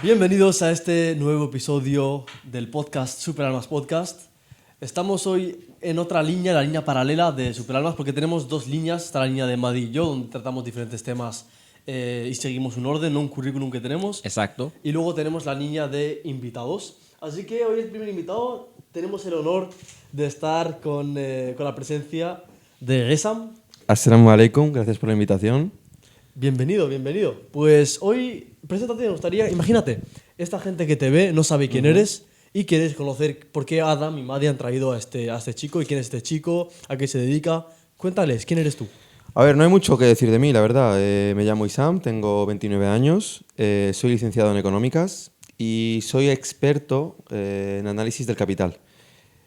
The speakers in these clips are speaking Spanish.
Bienvenidos a este nuevo episodio del podcast Superalmas Podcast. Estamos hoy en otra línea, la línea paralela de Superalmas, porque tenemos dos líneas. Está la línea de Madi y yo, donde tratamos diferentes temas y seguimos un orden, no un currículum que tenemos. Exacto. Y luego tenemos la línea de invitados. Así que hoy el primer invitado tenemos el honor de estar con la presencia de Gesam. Assalamu alaikum, gracias por la invitación. Bienvenido, bienvenido. Pues hoy, preséntate, me gustaría, imagínate, esta gente que te ve no sabe quién eres y quieres conocer por qué Adam y Madi han traído a este chico y quién es este chico, a qué se dedica. Cuéntales, ¿quién eres tú? A ver, no hay mucho que decir de mí, la verdad. Me llamo Isam, tengo 29 años, soy licenciado en económicas y soy experto en análisis del capital.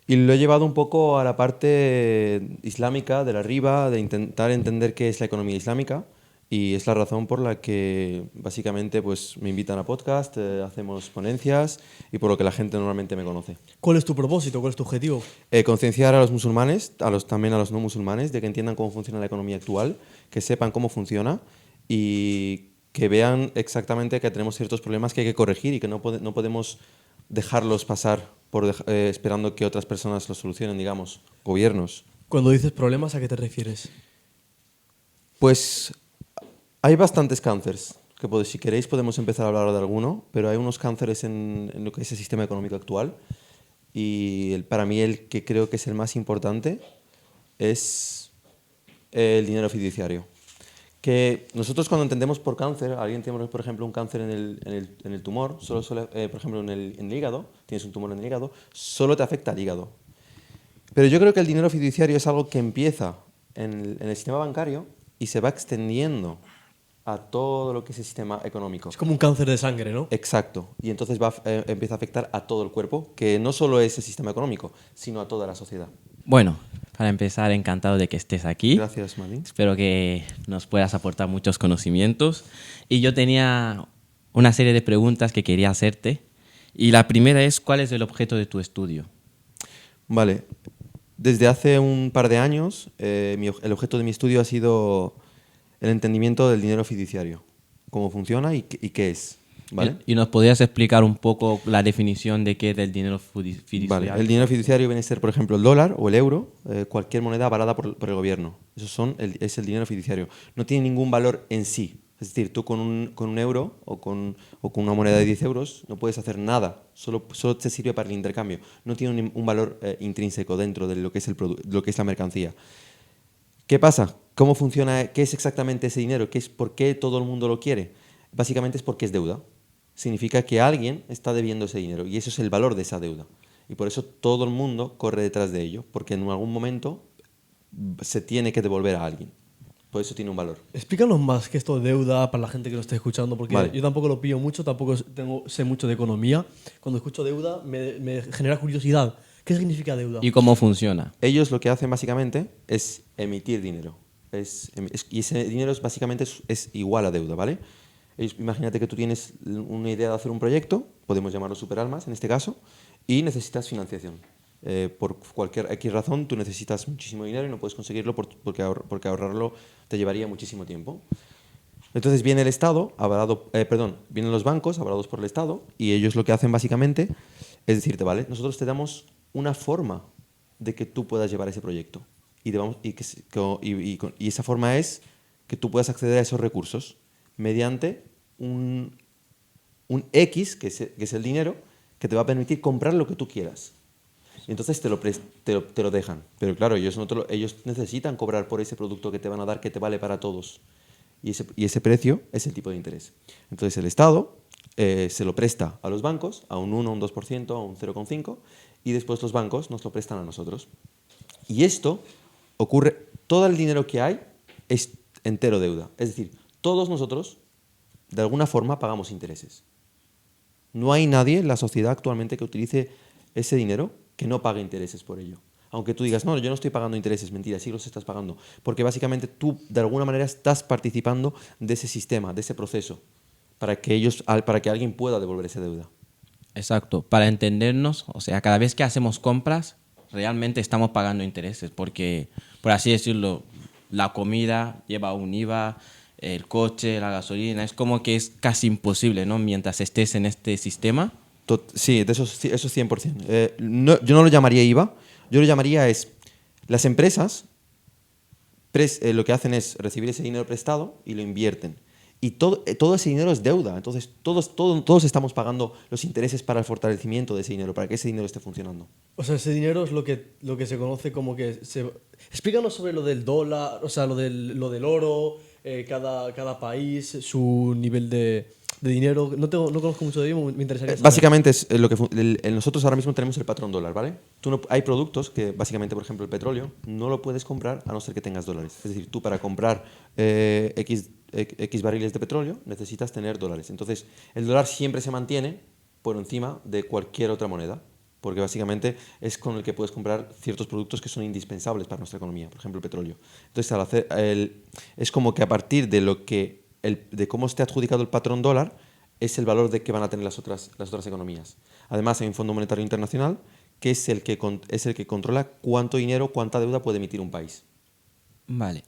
Y lo he llevado un poco a la parte islámica, de la riba, de intentar entender qué es la economía islámica. Y es la razón por la que básicamente pues, me invitan a podcast, hacemos ponencias y por lo que la gente normalmente me conoce. ¿Cuál es tu propósito? ¿Cuál es tu objetivo? Concienciar a los musulmanes, también a los no musulmanes, de que entiendan cómo funciona la economía actual, que sepan cómo funciona y que vean exactamente que tenemos ciertos problemas que hay que corregir y que no podemos dejarlos pasar esperando que otras personas los solucionen, digamos, gobiernos. Cuando dices problemas, ¿a qué te refieres? Pues hay bastantes cánceres, que si queréis podemos empezar a hablar de alguno, pero hay unos cánceres en lo que es el sistema económico actual y para mí el que creo que es el más importante es el dinero fiduciario. Que nosotros cuando entendemos por cáncer, alguien tiene por ejemplo un cáncer en el tumor, por ejemplo en el hígado, tienes un tumor en el hígado, solo te afecta al hígado. Pero yo creo que el dinero fiduciario es algo que empieza en el sistema bancario y se va extendiendo a todo lo que es el sistema económico. Es como un cáncer de sangre, ¿no? Exacto. Y entonces empieza a afectar a todo el cuerpo, que no solo es el sistema económico, sino a toda la sociedad. Bueno, para empezar, encantado de que estés aquí. Gracias, Mali. Espero que nos puedas aportar muchos conocimientos. Y yo tenía una serie de preguntas que quería hacerte. Y la primera es, ¿cuál es el objeto de tu estudio? Vale. Desde hace un par de años, el objeto de mi estudio ha sido el entendimiento del dinero fiduciario, cómo funciona y qué es. ¿Vale? ¿Y nos podrías explicar un poco la definición de qué es el dinero fiduciario? Vale. El dinero fiduciario viene a ser, por ejemplo, el dólar o el euro, cualquier moneda avalada por el gobierno. Es el dinero fiduciario. No tiene ningún valor en sí. Es decir, tú con un euro o con una moneda de 10 euros no puedes hacer nada, solo te sirve para el intercambio. No tiene un valor intrínseco dentro de lo que es la mercancía. ¿Qué pasa? ¿Cómo funciona? ¿Qué es exactamente ese dinero? ¿Por qué todo el mundo lo quiere? Básicamente es porque es deuda. Significa que alguien está debiendo ese dinero y eso es el valor de esa deuda. Y por eso todo el mundo corre detrás de ello, porque en algún momento se tiene que devolver a alguien. Por eso tiene un valor. Explícanos más qué es esto de deuda para la gente que nos esté escuchando, porque Vale. yo tampoco lo pillo mucho, tampoco sé mucho de economía. Cuando escucho deuda me genera curiosidad. ¿Qué significa deuda? ¿Y cómo funciona? Ellos lo que hacen básicamente es emitir dinero. Y ese dinero básicamente es igual a deuda, ¿vale? Imagínate que tú tienes una idea de hacer un proyecto, podemos llamarlo Superalmas en este caso, y necesitas financiación. Por cualquier X razón tú necesitas muchísimo dinero y no puedes conseguirlo porque ahorrarlo te llevaría muchísimo tiempo. Entonces viene el Estado, vienen los bancos avalados por el Estado y ellos lo que hacen básicamente es decirte, vale, nosotros te damos una forma de que tú puedas llevar ese proyecto y esa forma es que tú puedas acceder a esos recursos mediante un X, que es el dinero, que te va a permitir comprar lo que tú quieras. Y entonces te lo dejan. Pero claro, ellos necesitan cobrar por ese producto que te van a dar, que te vale para todos. Y ese precio es el tipo de interés. Entonces el Estado se lo presta a los bancos, a un 1, un 2%, a un 0,5%, y después los bancos nos lo prestan a nosotros. Y esto ocurre, todo el dinero que hay es entero deuda. Es decir, todos nosotros, de alguna forma, pagamos intereses. No hay nadie en la sociedad actualmente que utilice ese dinero que no pague intereses por ello. Aunque tú digas, no, yo no estoy pagando intereses, mentira, sí los estás pagando. Porque básicamente tú, de alguna manera, estás participando de ese sistema, de ese proceso, para que alguien pueda devolver esa deuda. Exacto. Para entendernos, o sea, cada vez que hacemos compras, realmente estamos pagando intereses, porque, por así decirlo, la comida lleva un IVA, el coche, la gasolina. Es como que es casi imposible, ¿no? Mientras estés en este sistema. Sí, eso es 100%. Yo no lo llamaría IVA, yo lo llamaría las empresas lo que hacen es recibir ese dinero prestado y lo invierten. Y todo ese dinero es deuda. Entonces, todos estamos pagando los intereses para el fortalecimiento de ese dinero, para que ese dinero esté funcionando. O sea, ese dinero es lo que se conoce como que... Explícanos sobre lo del dólar, o sea, lo del oro, cada país, su nivel de dinero. No conozco mucho de ello, me interesaría saber. Básicamente es nosotros ahora mismo tenemos el patrón dólar, ¿vale? Hay productos que, básicamente, por ejemplo, el petróleo, no lo puedes comprar a no ser que tengas dólares. Es decir, tú para comprar X barriles de petróleo necesitas tener dólares. Entonces, el dólar siempre se mantiene por encima de cualquier otra moneda, porque básicamente es con el que puedes comprar ciertos productos que son indispensables para nuestra economía, por ejemplo, el petróleo. Entonces, es como que a partir de cómo esté adjudicado el patrón dólar, es el valor de que van a tener las otras economías. Además, hay un Fondo Monetario Internacional que es el que controla cuánto dinero, cuánta deuda puede emitir un país. Vale.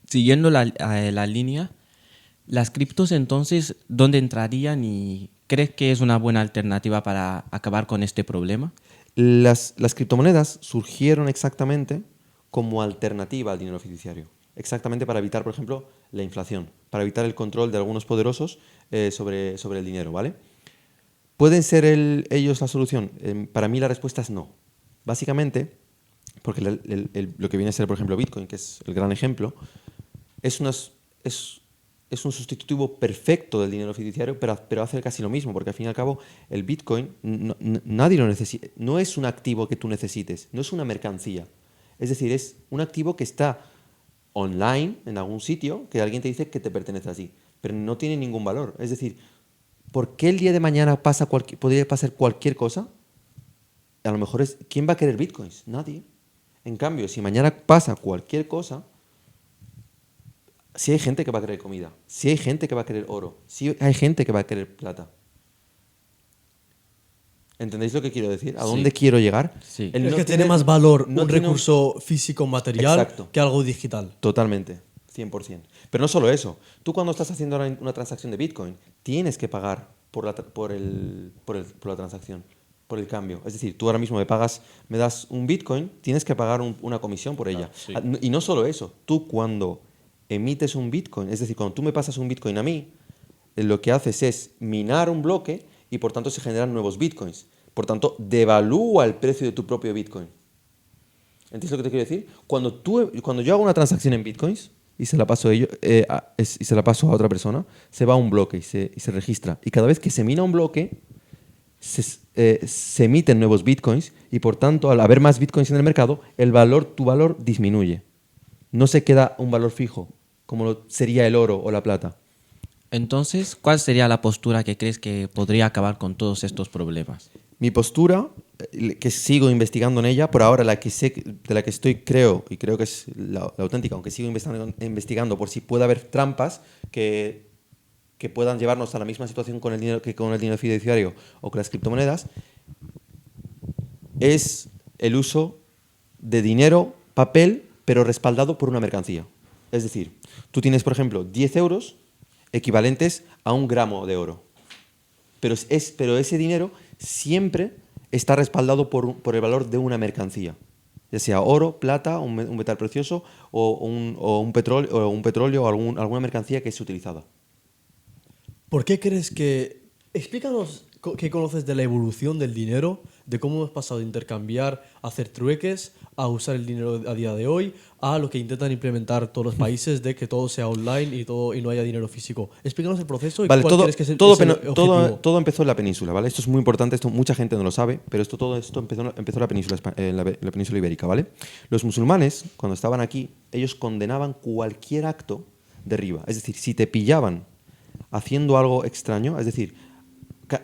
Siguiendo la línea, las criptos entonces, ¿dónde entrarían y crees que es una buena alternativa para acabar con este problema? Las criptomonedas surgieron exactamente como alternativa al dinero fiduciario. Exactamente para evitar, por ejemplo, la inflación, para evitar el control de algunos poderosos sobre el dinero, ¿vale? ¿Pueden ser ellos la solución? Para mí la respuesta es no. Básicamente, porque lo que viene a ser, por ejemplo, Bitcoin, que es el gran ejemplo, es un sustitutivo perfecto del dinero fiduciario, pero hace casi lo mismo, porque al fin y al cabo el Bitcoin nadie lo necesita, no es un activo que tú necesites, no es una mercancía. Es decir, es un activo que está online en algún sitio que alguien te dice que te pertenece así, pero no tiene ningún valor. Es decir, ¿por qué el día de mañana podría pasar cualquier cosa? A lo mejor ¿quién va a querer Bitcoins? Nadie. En cambio, si mañana pasa cualquier cosa, si hay gente que va a querer comida, si hay gente que va a querer oro, si hay gente que va a querer plata. ¿Entendéis lo que quiero decir? ¿A dónde quiero llegar? Sí. Es que tiene más valor no un tiene recurso físico material Exacto. que algo digital. Totalmente, 100%. Pero no solo eso. Tú cuando estás haciendo una transacción de Bitcoin, tienes que pagar por la transacción, por el cambio. Es decir, tú ahora mismo me das un Bitcoin, tienes que pagar una comisión por ella. Sí. Y no solo eso. Tú cuando emites un Bitcoin, es decir, cuando tú me pasas un Bitcoin a mí, lo que haces es minar un bloque y por tanto se generan nuevos Bitcoins. Por tanto, devalúa el precio de tu propio Bitcoin. ¿Entiendes lo que te quiero decir? Cuando yo hago una transacción en Bitcoins y se la paso a otra persona, se va a un bloque y se registra. Y cada vez que se mina un bloque, se emiten nuevos Bitcoins y por tanto, al haber más Bitcoins en el mercado, tu valor disminuye. No se queda un valor fijo, como sería el oro o la plata. Entonces, ¿cuál sería la postura que crees que podría acabar con todos estos problemas? Mi postura, que sigo investigando en ella, por ahora de la que estoy creo que es la auténtica, aunque sigo investigando por si puede haber trampas que puedan llevarnos a la misma situación con el dinero fiduciario o con las criptomonedas, es el uso de dinero, papel, pero respaldado por una mercancía. Es decir, tú tienes, por ejemplo, 10 euros equivalentes a 1 gramo de oro. Pero ese dinero siempre está respaldado por el valor de una mercancía, ya sea oro, plata, un metal precioso o un petróleo o alguna mercancía que es utilizada. ¿Por qué crees que... Explícanos qué conoces de la evolución del dinero, de cómo hemos pasado de intercambiar, a hacer trueques, a usar el dinero a día de hoy, a lo que intentan implementar todos los países de que todo sea online y no haya dinero físico. Explícanos el proceso y Vale, cuál crees que es el objetivo. todo empezó en la península, ¿vale? Esto es muy importante, mucha gente no lo sabe, pero todo esto empezó en la península ibérica, ¿vale? Los musulmanes, cuando estaban aquí, ellos condenaban cualquier acto de riba. Es decir, si te pillaban haciendo algo extraño, es decir,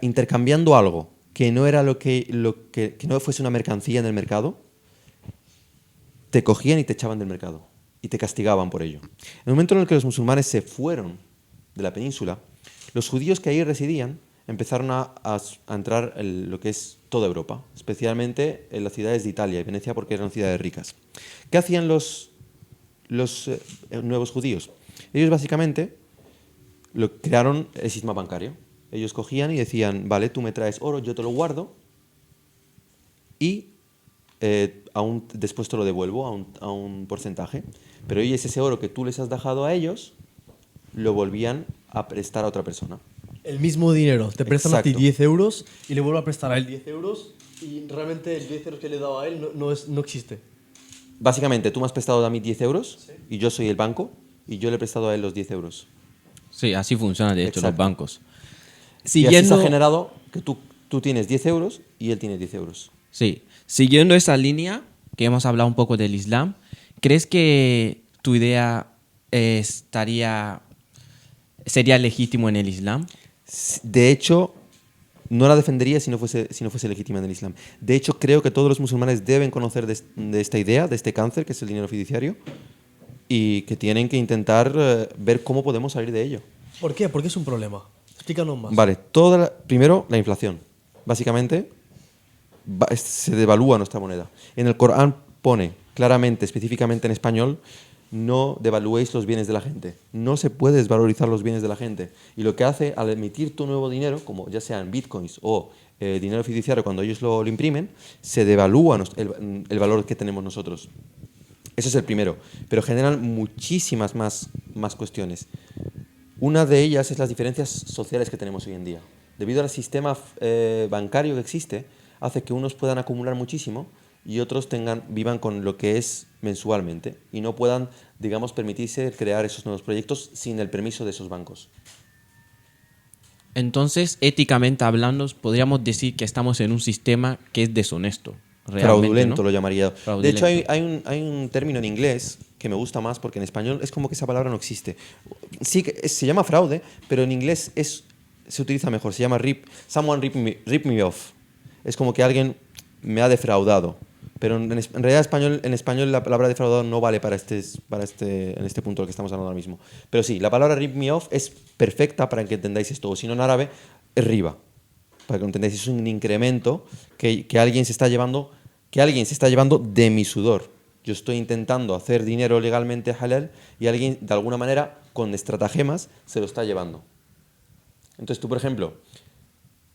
intercambiando algo que no era que no fuese una mercancía en el mercado, te cogían y te echaban del mercado y te castigaban por ello. En el momento en el que los musulmanes se fueron de la península, los judíos que ahí residían empezaron a entrar en lo que es toda Europa, especialmente en las ciudades de Italia y Venecia, porque eran ciudades ricas. ¿Qué hacían los nuevos judíos? Ellos básicamente crearon el sistema bancario. Ellos cogían y decían, vale, tú me traes oro, yo te lo guardo y después te lo devuelvo a un porcentaje. Pero ellos ese oro que tú les has dejado a ellos, lo volvían a prestar a otra persona. El mismo dinero, te prestan a ti Exacto. 10 euros y le vuelvo a prestar a él 10 euros y realmente el 10 euros que le he dado a él no existe. Básicamente, tú me has prestado a mí 10 euros y yo soy el banco y yo le he prestado a él los 10 euros. Sí, así funcionan de hecho los Exacto. bancos. Y así se Siguiendo, ha generado que tú tienes 10 euros y él tiene 10 euros. sí, siguiendo esa línea, que hemos hablado un poco del Islam, ¿crees que tu idea sería legítimo en el Islam? De hecho, no la defendería si no fuese legítima en el Islam. De hecho, creo que todos los musulmanes deben conocer de esta idea, de este cáncer, que es el dinero fiduciario, y que tienen que intentar ver cómo podemos salir de ello. ¿Por qué? Porque es un problema. Explícanos más. Vale, primero la inflación. Básicamente, se devalúa nuestra moneda. En el Corán pone claramente, específicamente en español, no devaluéis los bienes de la gente. No se puede desvalorizar los bienes de la gente. Y lo que hace al emitir tu nuevo dinero, como ya sean bitcoins o dinero fiduciario, cuando ellos lo imprimen, se devalúa el valor que tenemos nosotros. Ese es el primero. Pero generan muchísimas más cuestiones. Una de ellas es las diferencias sociales que tenemos hoy en día. Debido al sistema bancario que existe, hace que unos puedan acumular muchísimo y otros vivan con lo que es mensualmente y no puedan, digamos, permitirse crear esos nuevos proyectos sin el permiso de esos bancos. Entonces, éticamente hablando, podríamos decir que estamos en un sistema que es deshonesto. Realmente, Fraudulento, ¿no? lo llamaría. Fraudulento. De hecho, hay un término en inglés que me gusta más porque en español es como que esa palabra no existe. Sí, se llama fraude, pero en inglés se utiliza mejor. Se llama someone rip me off. Es como que alguien me ha defraudado. Pero en realidad en español la palabra defraudado no vale en este punto del que estamos hablando ahora mismo. Pero sí, la palabra rip me off es perfecta para que entendáis esto. O si no, en árabe, es riba. Para que entendáis, es un incremento que alguien se está llevando de mi sudor. Yo estoy intentando hacer dinero legalmente halal y alguien, de alguna manera, con estratagemas, se lo está llevando. Entonces tú, por ejemplo,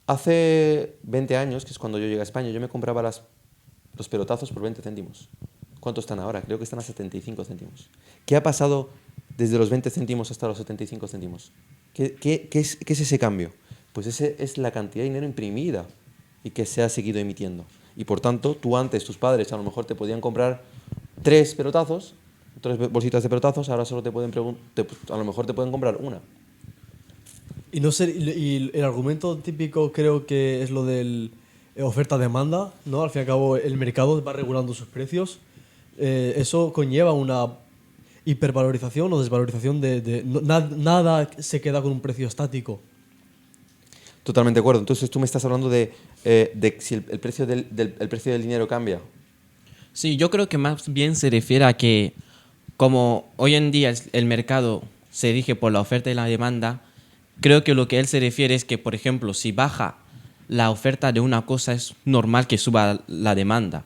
hace 20 años, que es cuando yo llegué a España, yo me compraba los pelotazos por 20 céntimos. ¿Cuánto están ahora? Creo que están a 75 céntimos. ¿Qué ha pasado desde los 20 céntimos hasta los 75 céntimos? ¿Qué es ese cambio? Pues ese es la cantidad de dinero imprimida y que se ha seguido emitiendo. Y por tanto, tus padres a lo mejor te podían comprar 3 pelotazos, 3 bolsitas de pelotazos, ahora solo a lo mejor te pueden comprar una. Y el argumento típico creo que es lo del oferta-demanda, ¿no? Al fin y al cabo el mercado va regulando sus precios. Eso conlleva una hipervalorización o desvalorización nada se queda con un precio estático. Totalmente de acuerdo. Entonces tú me estás hablando de si el precio el precio del dinero cambia. Sí, yo creo que más bien se refiere a que como hoy en día el mercado se rige por la oferta y la demanda, creo que lo que él se refiere es que, por ejemplo, si baja la oferta de una cosa, es normal que suba la demanda.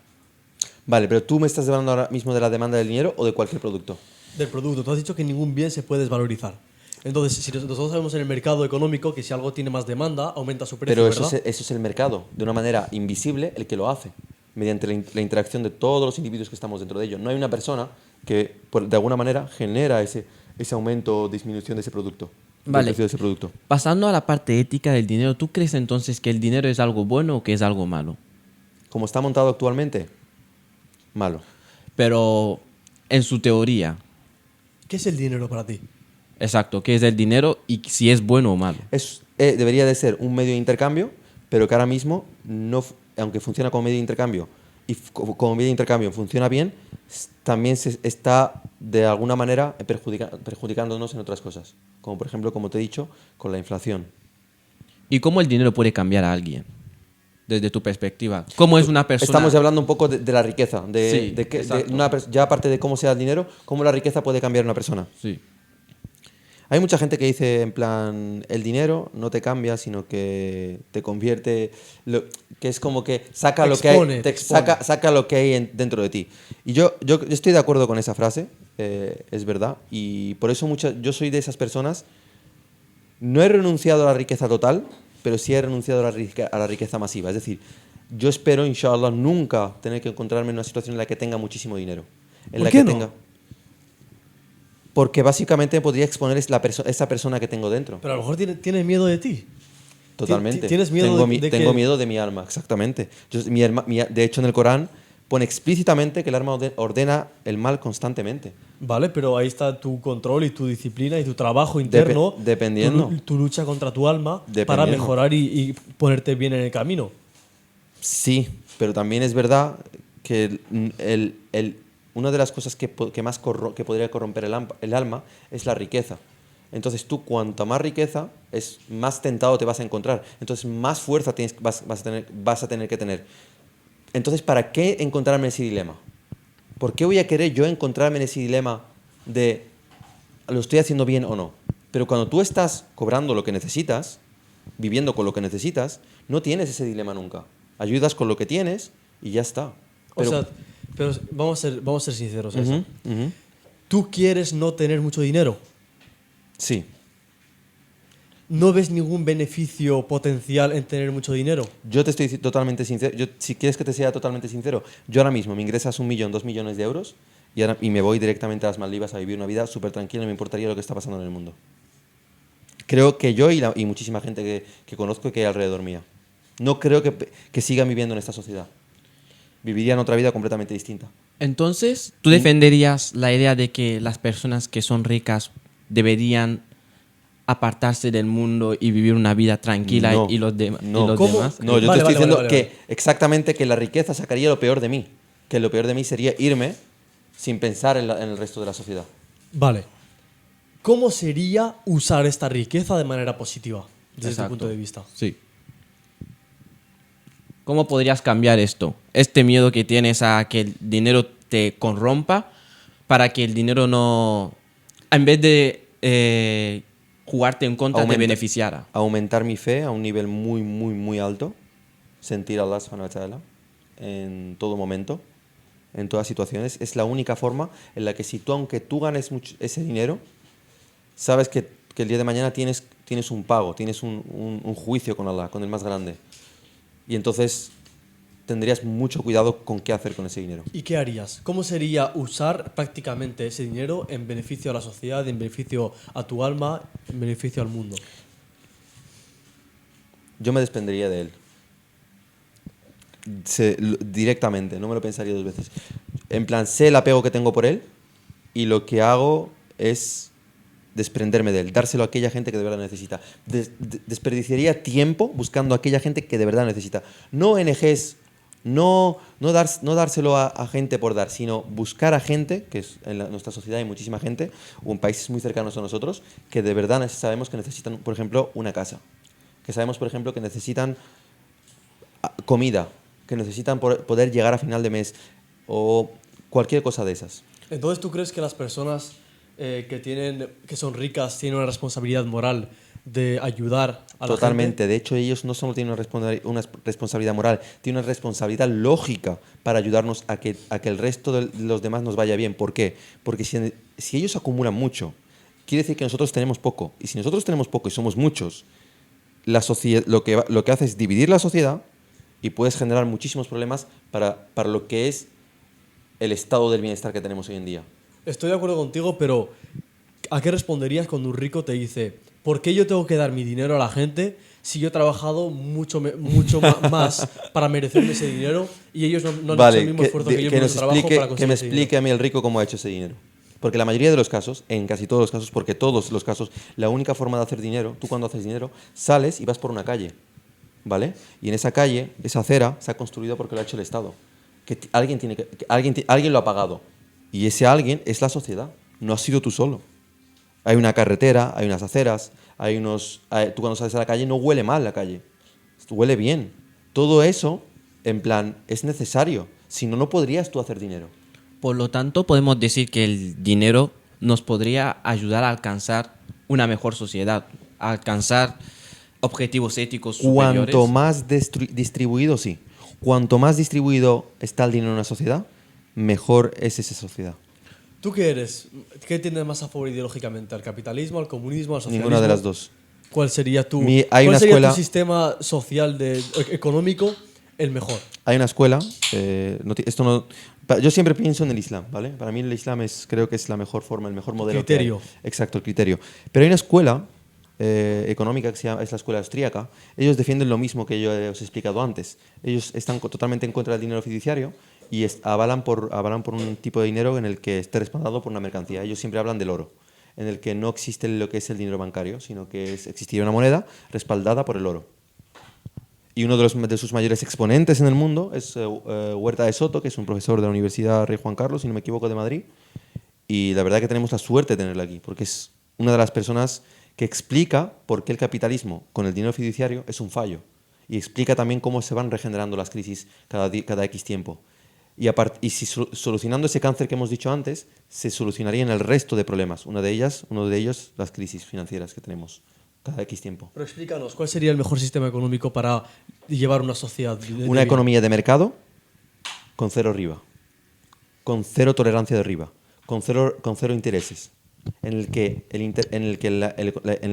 Vale, pero tú me estás hablando ahora mismo de la demanda del dinero o de cualquier producto. Del producto. Tú has dicho que ningún bien se puede desvalorizar. Entonces, si nosotros sabemos en el mercado económico que si algo tiene más demanda, aumenta su precio, Pero ¿verdad? eso es el mercado, de una manera invisible, el que lo hace, mediante la interacción de todos los individuos que estamos dentro de ello. No hay una persona que, de alguna manera, genera ese aumento o disminución de ese producto, del precio de ese producto. Pasando a la parte ética del dinero, ¿tú crees entonces que el dinero es algo bueno o que es algo malo? Como está montado actualmente, malo. Pero en su teoría, ¿Qué es el dinero para ti? exacto, ¿qué es el dinero y si es bueno o malo? Debería de ser un medio de intercambio, pero que ahora mismo, aunque funciona como medio de intercambio y como medio de intercambio funciona bien, también se está de alguna manera perjudicándonos en otras cosas. Como por ejemplo, como te he dicho, con la inflación. ¿Y cómo el dinero puede cambiar a alguien? Desde tu perspectiva. ¿Cómo es una persona? Estamos hablando un poco de la riqueza, Sí, exacto. ya aparte de cómo sea el dinero, cómo la riqueza puede cambiar a una persona. Sí. Hay mucha gente que dice, en plan, el dinero no te cambia, sino que te convierte, que es como que saca lo que hay, saca lo que hay dentro de ti. Y yo estoy de acuerdo con esa frase, es verdad, y por eso yo soy de esas personas no he renunciado a la riqueza total, pero sí he renunciado a la riqueza masiva. Es decir, yo espero, inshallah, nunca tener que encontrarme en una situación en la que tenga muchísimo dinero. En ¿Por la qué que no? tenga... Porque básicamente podría exponer esa persona que tengo dentro. Pero a lo mejor tienes miedo de ti. Totalmente. ¿Tienes miedo Tengo miedo de mi alma, exactamente. De hecho, en el Corán pone explícitamente que el alma ordena el mal constantemente. Vale, pero ahí está tu control y tu disciplina y tu trabajo interno. Dependiendo. Tu lucha contra tu alma para Dependiendo. mejorar y ponerte bien en el camino. Sí, pero también es verdad que una de las cosas que podría corromper el alma es la riqueza. Entonces tú, cuanta más riqueza, más tentado te vas a encontrar. Entonces más fuerza vas a tener que tener. Entonces, ¿para qué encontrarme en ese dilema? ¿Por qué voy a querer yo encontrarme en ese dilema de lo estoy haciendo bien o no? Pero cuando tú estás cobrando lo que necesitas, viviendo con lo que necesitas, no tienes ese dilema nunca. Ayudas con lo que tienes y ya está. Pero vamos a ser sinceros. Ujú, Eso. ujú. ¿Tú quieres no tener mucho dinero? Sí. ¿No ves ningún beneficio potencial en tener mucho dinero? Yo te estoy totalmente sincero. Si quieres que te sea totalmente sincero, yo ahora mismo me ingresas 1 millón, 2 millones de euros y me voy directamente a las Maldivas a vivir una vida súper tranquila, no me importaría lo que está pasando en el mundo. Creo que yo y muchísima gente que conozco y que hay alrededor mía. No creo que sigan viviendo en esta sociedad. Vivirían otra vida completamente distinta. Entonces, ¿tú defenderías la idea de que las personas que son ricas deberían apartarse del mundo y vivir una vida tranquila No, y los, no. y los ¿Cómo? demás? No, yo Vale, te estoy diciendo vale. que exactamente que la riqueza sacaría lo peor de mí. Que lo peor de mí sería irme sin pensar en el resto de la sociedad. Vale. ¿Cómo sería usar esta riqueza de manera positiva, desde Exacto. tu punto de vista? Sí. ¿Cómo podrías cambiar esto? Este miedo que tienes a que el dinero te corrompa para que el dinero no, en vez de jugarte en contra, te beneficiara. Aumentar mi fe a un nivel muy, muy, muy alto. Sentir a Allah subhanahu wa ta'ala en todo momento, en todas situaciones. Es la única forma en la que aunque tú ganes ese dinero, sabes que el día de mañana tienes un pago, tienes un juicio con Allah, con el más grande. Y entonces tendrías mucho cuidado con qué hacer con ese dinero. ¿Y qué harías? ¿Cómo sería usar prácticamente ese dinero en beneficio a la sociedad, en beneficio a tu alma, en beneficio al mundo? Yo me desprendería de él. Directamente, no me lo pensaría 2 veces. En plan, sé el apego que tengo por él y lo que hago es desprenderme de él, dárselo a aquella gente que de verdad necesita. Desperdiciaría tiempo buscando a aquella gente que de verdad necesita. No ONGs, no dárselo a gente por dar, sino buscar a gente, que es nuestra sociedad hay muchísima gente, o en países muy cercanos a nosotros, que de verdad sabemos que necesitan, por ejemplo, una casa. Que sabemos, por ejemplo, que necesitan comida, que necesitan poder llegar a final de mes, o cualquier cosa de esas. Entonces, ¿tú crees que las personas que son ricas tienen una responsabilidad moral de ayudar a la Totalmente. gente? De hecho, ellos no solo tienen una responsabilidad moral, tienen una responsabilidad lógica para ayudarnos a que el resto de los demás nos vaya bien. ¿Por qué? Porque si ellos acumulan mucho, quiere decir que nosotros tenemos poco. Y si nosotros tenemos poco y somos muchos, lo que hace es dividir la sociedad y puedes generar muchísimos problemas para lo que es el estado del bienestar que tenemos hoy en día. Estoy de acuerdo contigo, pero ¿a qué responderías cuando un rico te dice ¿por qué yo tengo que dar mi dinero a la gente si yo he trabajado mucho más para merecerme ese dinero y ellos no han hecho el mismo esfuerzo que yo con su trabajo para conseguir que me ese explique a mí el rico cómo ha hecho ese dinero. Porque la mayoría de los casos, en casi todos los casos, porque todos los casos, la única forma de hacer dinero, tú cuando haces dinero, sales y vas por una calle, ¿vale? Y en esa calle, esa acera, se ha construido porque lo ha hecho el Estado. Alguien lo ha pagado. Y ese alguien es la sociedad, no has sido tú solo. Hay una carretera, hay unas aceras, tú cuando sales a la calle no huele mal la calle, huele bien. Todo eso, en plan, es necesario. Si no, no podrías tú hacer dinero. Por lo tanto, podemos decir que el dinero nos podría ayudar a alcanzar una mejor sociedad, a alcanzar objetivos éticos superiores. Cuanto más distribuido, sí. Cuanto más distribuido está el dinero en una sociedad, mejor es esa sociedad. ¿Tú qué eres? ¿Qué tienes más a favor ideológicamente? ¿Al capitalismo, al comunismo, al socialismo? Ninguna de las dos. ¿Cuál sería tu, Hay cuál una sería tu escuela- sistema social económico el mejor? Hay una escuela, yo siempre pienso en el Islam, ¿vale? Para mí el Islam creo que es la mejor forma, el mejor modelo. Criterio. Que hay. Exacto, el criterio. Pero hay una escuela económica que es la escuela austríaca. Ellos defienden lo mismo que yo os he explicado antes. Ellos están totalmente en contra del dinero fiduciario y avalan por un tipo de dinero en el que esté respaldado por una mercancía. Ellos siempre hablan del oro, en el que no existe lo que es el dinero bancario, sino que existiría una moneda respaldada por el oro. Y uno de sus mayores exponentes en el mundo es Huerta de Soto, que es un profesor de la Universidad Rey Juan Carlos, si no me equivoco, de Madrid. Y la verdad que tenemos la suerte de tenerlo aquí, porque es una de las personas que explica por qué el capitalismo con el dinero fiduciario es un fallo. Y explica también cómo se van regenerando las crisis cada X tiempo. Y si solucionando ese cáncer que hemos dicho antes, se solucionarían el resto de problemas. Uno de ellos, las crisis financieras que tenemos cada X tiempo. Pero explícanos, ¿cuál sería el mejor sistema económico para llevar una sociedad? Una economía de mercado con cero riba, con cero tolerancia de riba, con cero intereses, en el que en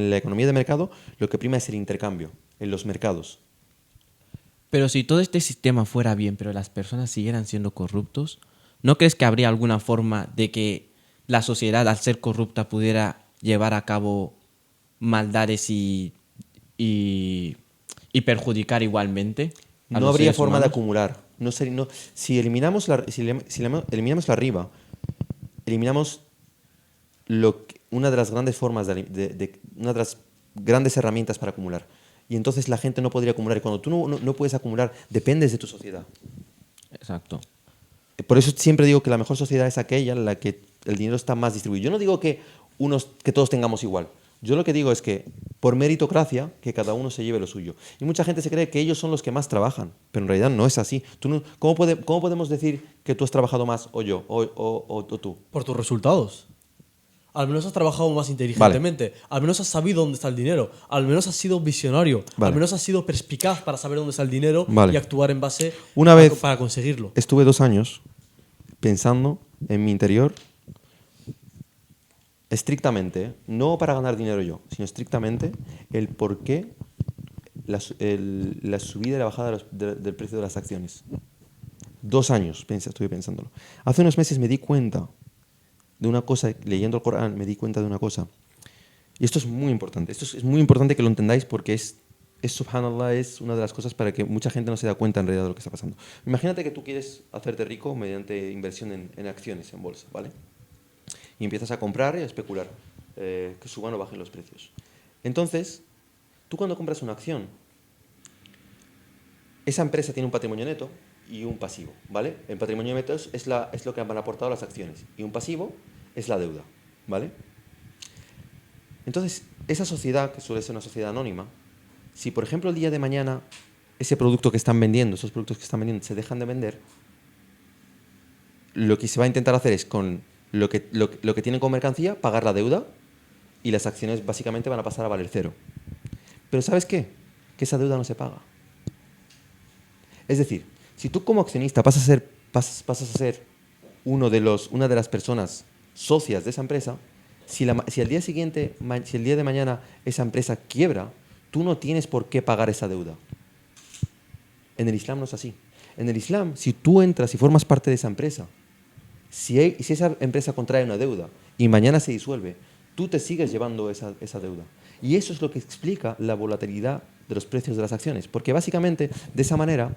la economía de mercado lo que prima es el intercambio en los mercados. Pero si todo este sistema fuera bien, pero las personas siguieran siendo corruptos, ¿no crees que habría alguna forma de que la sociedad, al ser corrupta, pudiera llevar a cabo maldades y perjudicar igualmente a No los habría seres forma de humanos? acumular. Si eliminamos la riba, eliminamos una de las grandes formas una de las grandes herramientas para acumular. Y entonces la gente no podría acumular. Y cuando tú no puedes acumular, dependes de tu sociedad. Exacto. Por eso siempre digo que la mejor sociedad es aquella en la que el dinero está más distribuido. Yo no digo que todos tengamos igual. Yo lo que digo es que por meritocracia, que cada uno se lleve lo suyo. Y mucha gente se cree que ellos son los que más trabajan, pero en realidad no es así. ¿Cómo podemos decir que tú has trabajado más o yo o tú? Por tus resultados. Al menos has trabajado más inteligentemente. Vale. Al menos has sabido dónde está el dinero. Al menos has sido visionario. Vale. Al menos has sido perspicaz para saber dónde está el dinero y actuar en base para conseguirlo. Estuve 2 años pensando en mi interior estrictamente, no para ganar dinero yo, sino estrictamente el por qué la subida y la bajada del precio de las acciones. 2 años estuve pensándolo. Hace unos meses me di cuenta de una cosa, leyendo el Corán, me di cuenta de una cosa. Y esto es muy importante. Esto es muy importante que lo entendáis porque subhanallah, es una de las cosas para que mucha gente no se da cuenta en realidad de lo que está pasando. Imagínate que tú quieres hacerte rico mediante inversión en acciones, en bolsa, ¿vale? Y empiezas a comprar y a especular, que suban o bajen los precios. Entonces, tú cuando compras una acción, esa empresa tiene un patrimonio neto y un pasivo, ¿vale? El patrimonio neto es lo que han aportado las acciones y un pasivo es la deuda, ¿vale? Entonces, esa sociedad, que suele ser una sociedad anónima, si por ejemplo el día de mañana esos productos que están vendiendo se dejan de vender, lo que se va a intentar hacer es con lo que tienen como mercancía, pagar la deuda y las acciones básicamente van a pasar a valer cero. Pero ¿sabes qué? Que esa deuda no se paga. Es decir, si tú como accionista pasas a ser una de las personas socias de esa empresa, si el día de mañana esa empresa quiebra, tú no tienes por qué pagar esa deuda. En el Islam no es así. En el Islam, si tú entras y formas parte de esa empresa, si esa empresa contrae una deuda y mañana se disuelve, tú te sigues llevando esa deuda. Y eso es lo que explica la volatilidad de los precios de las acciones. Porque básicamente, de esa manera,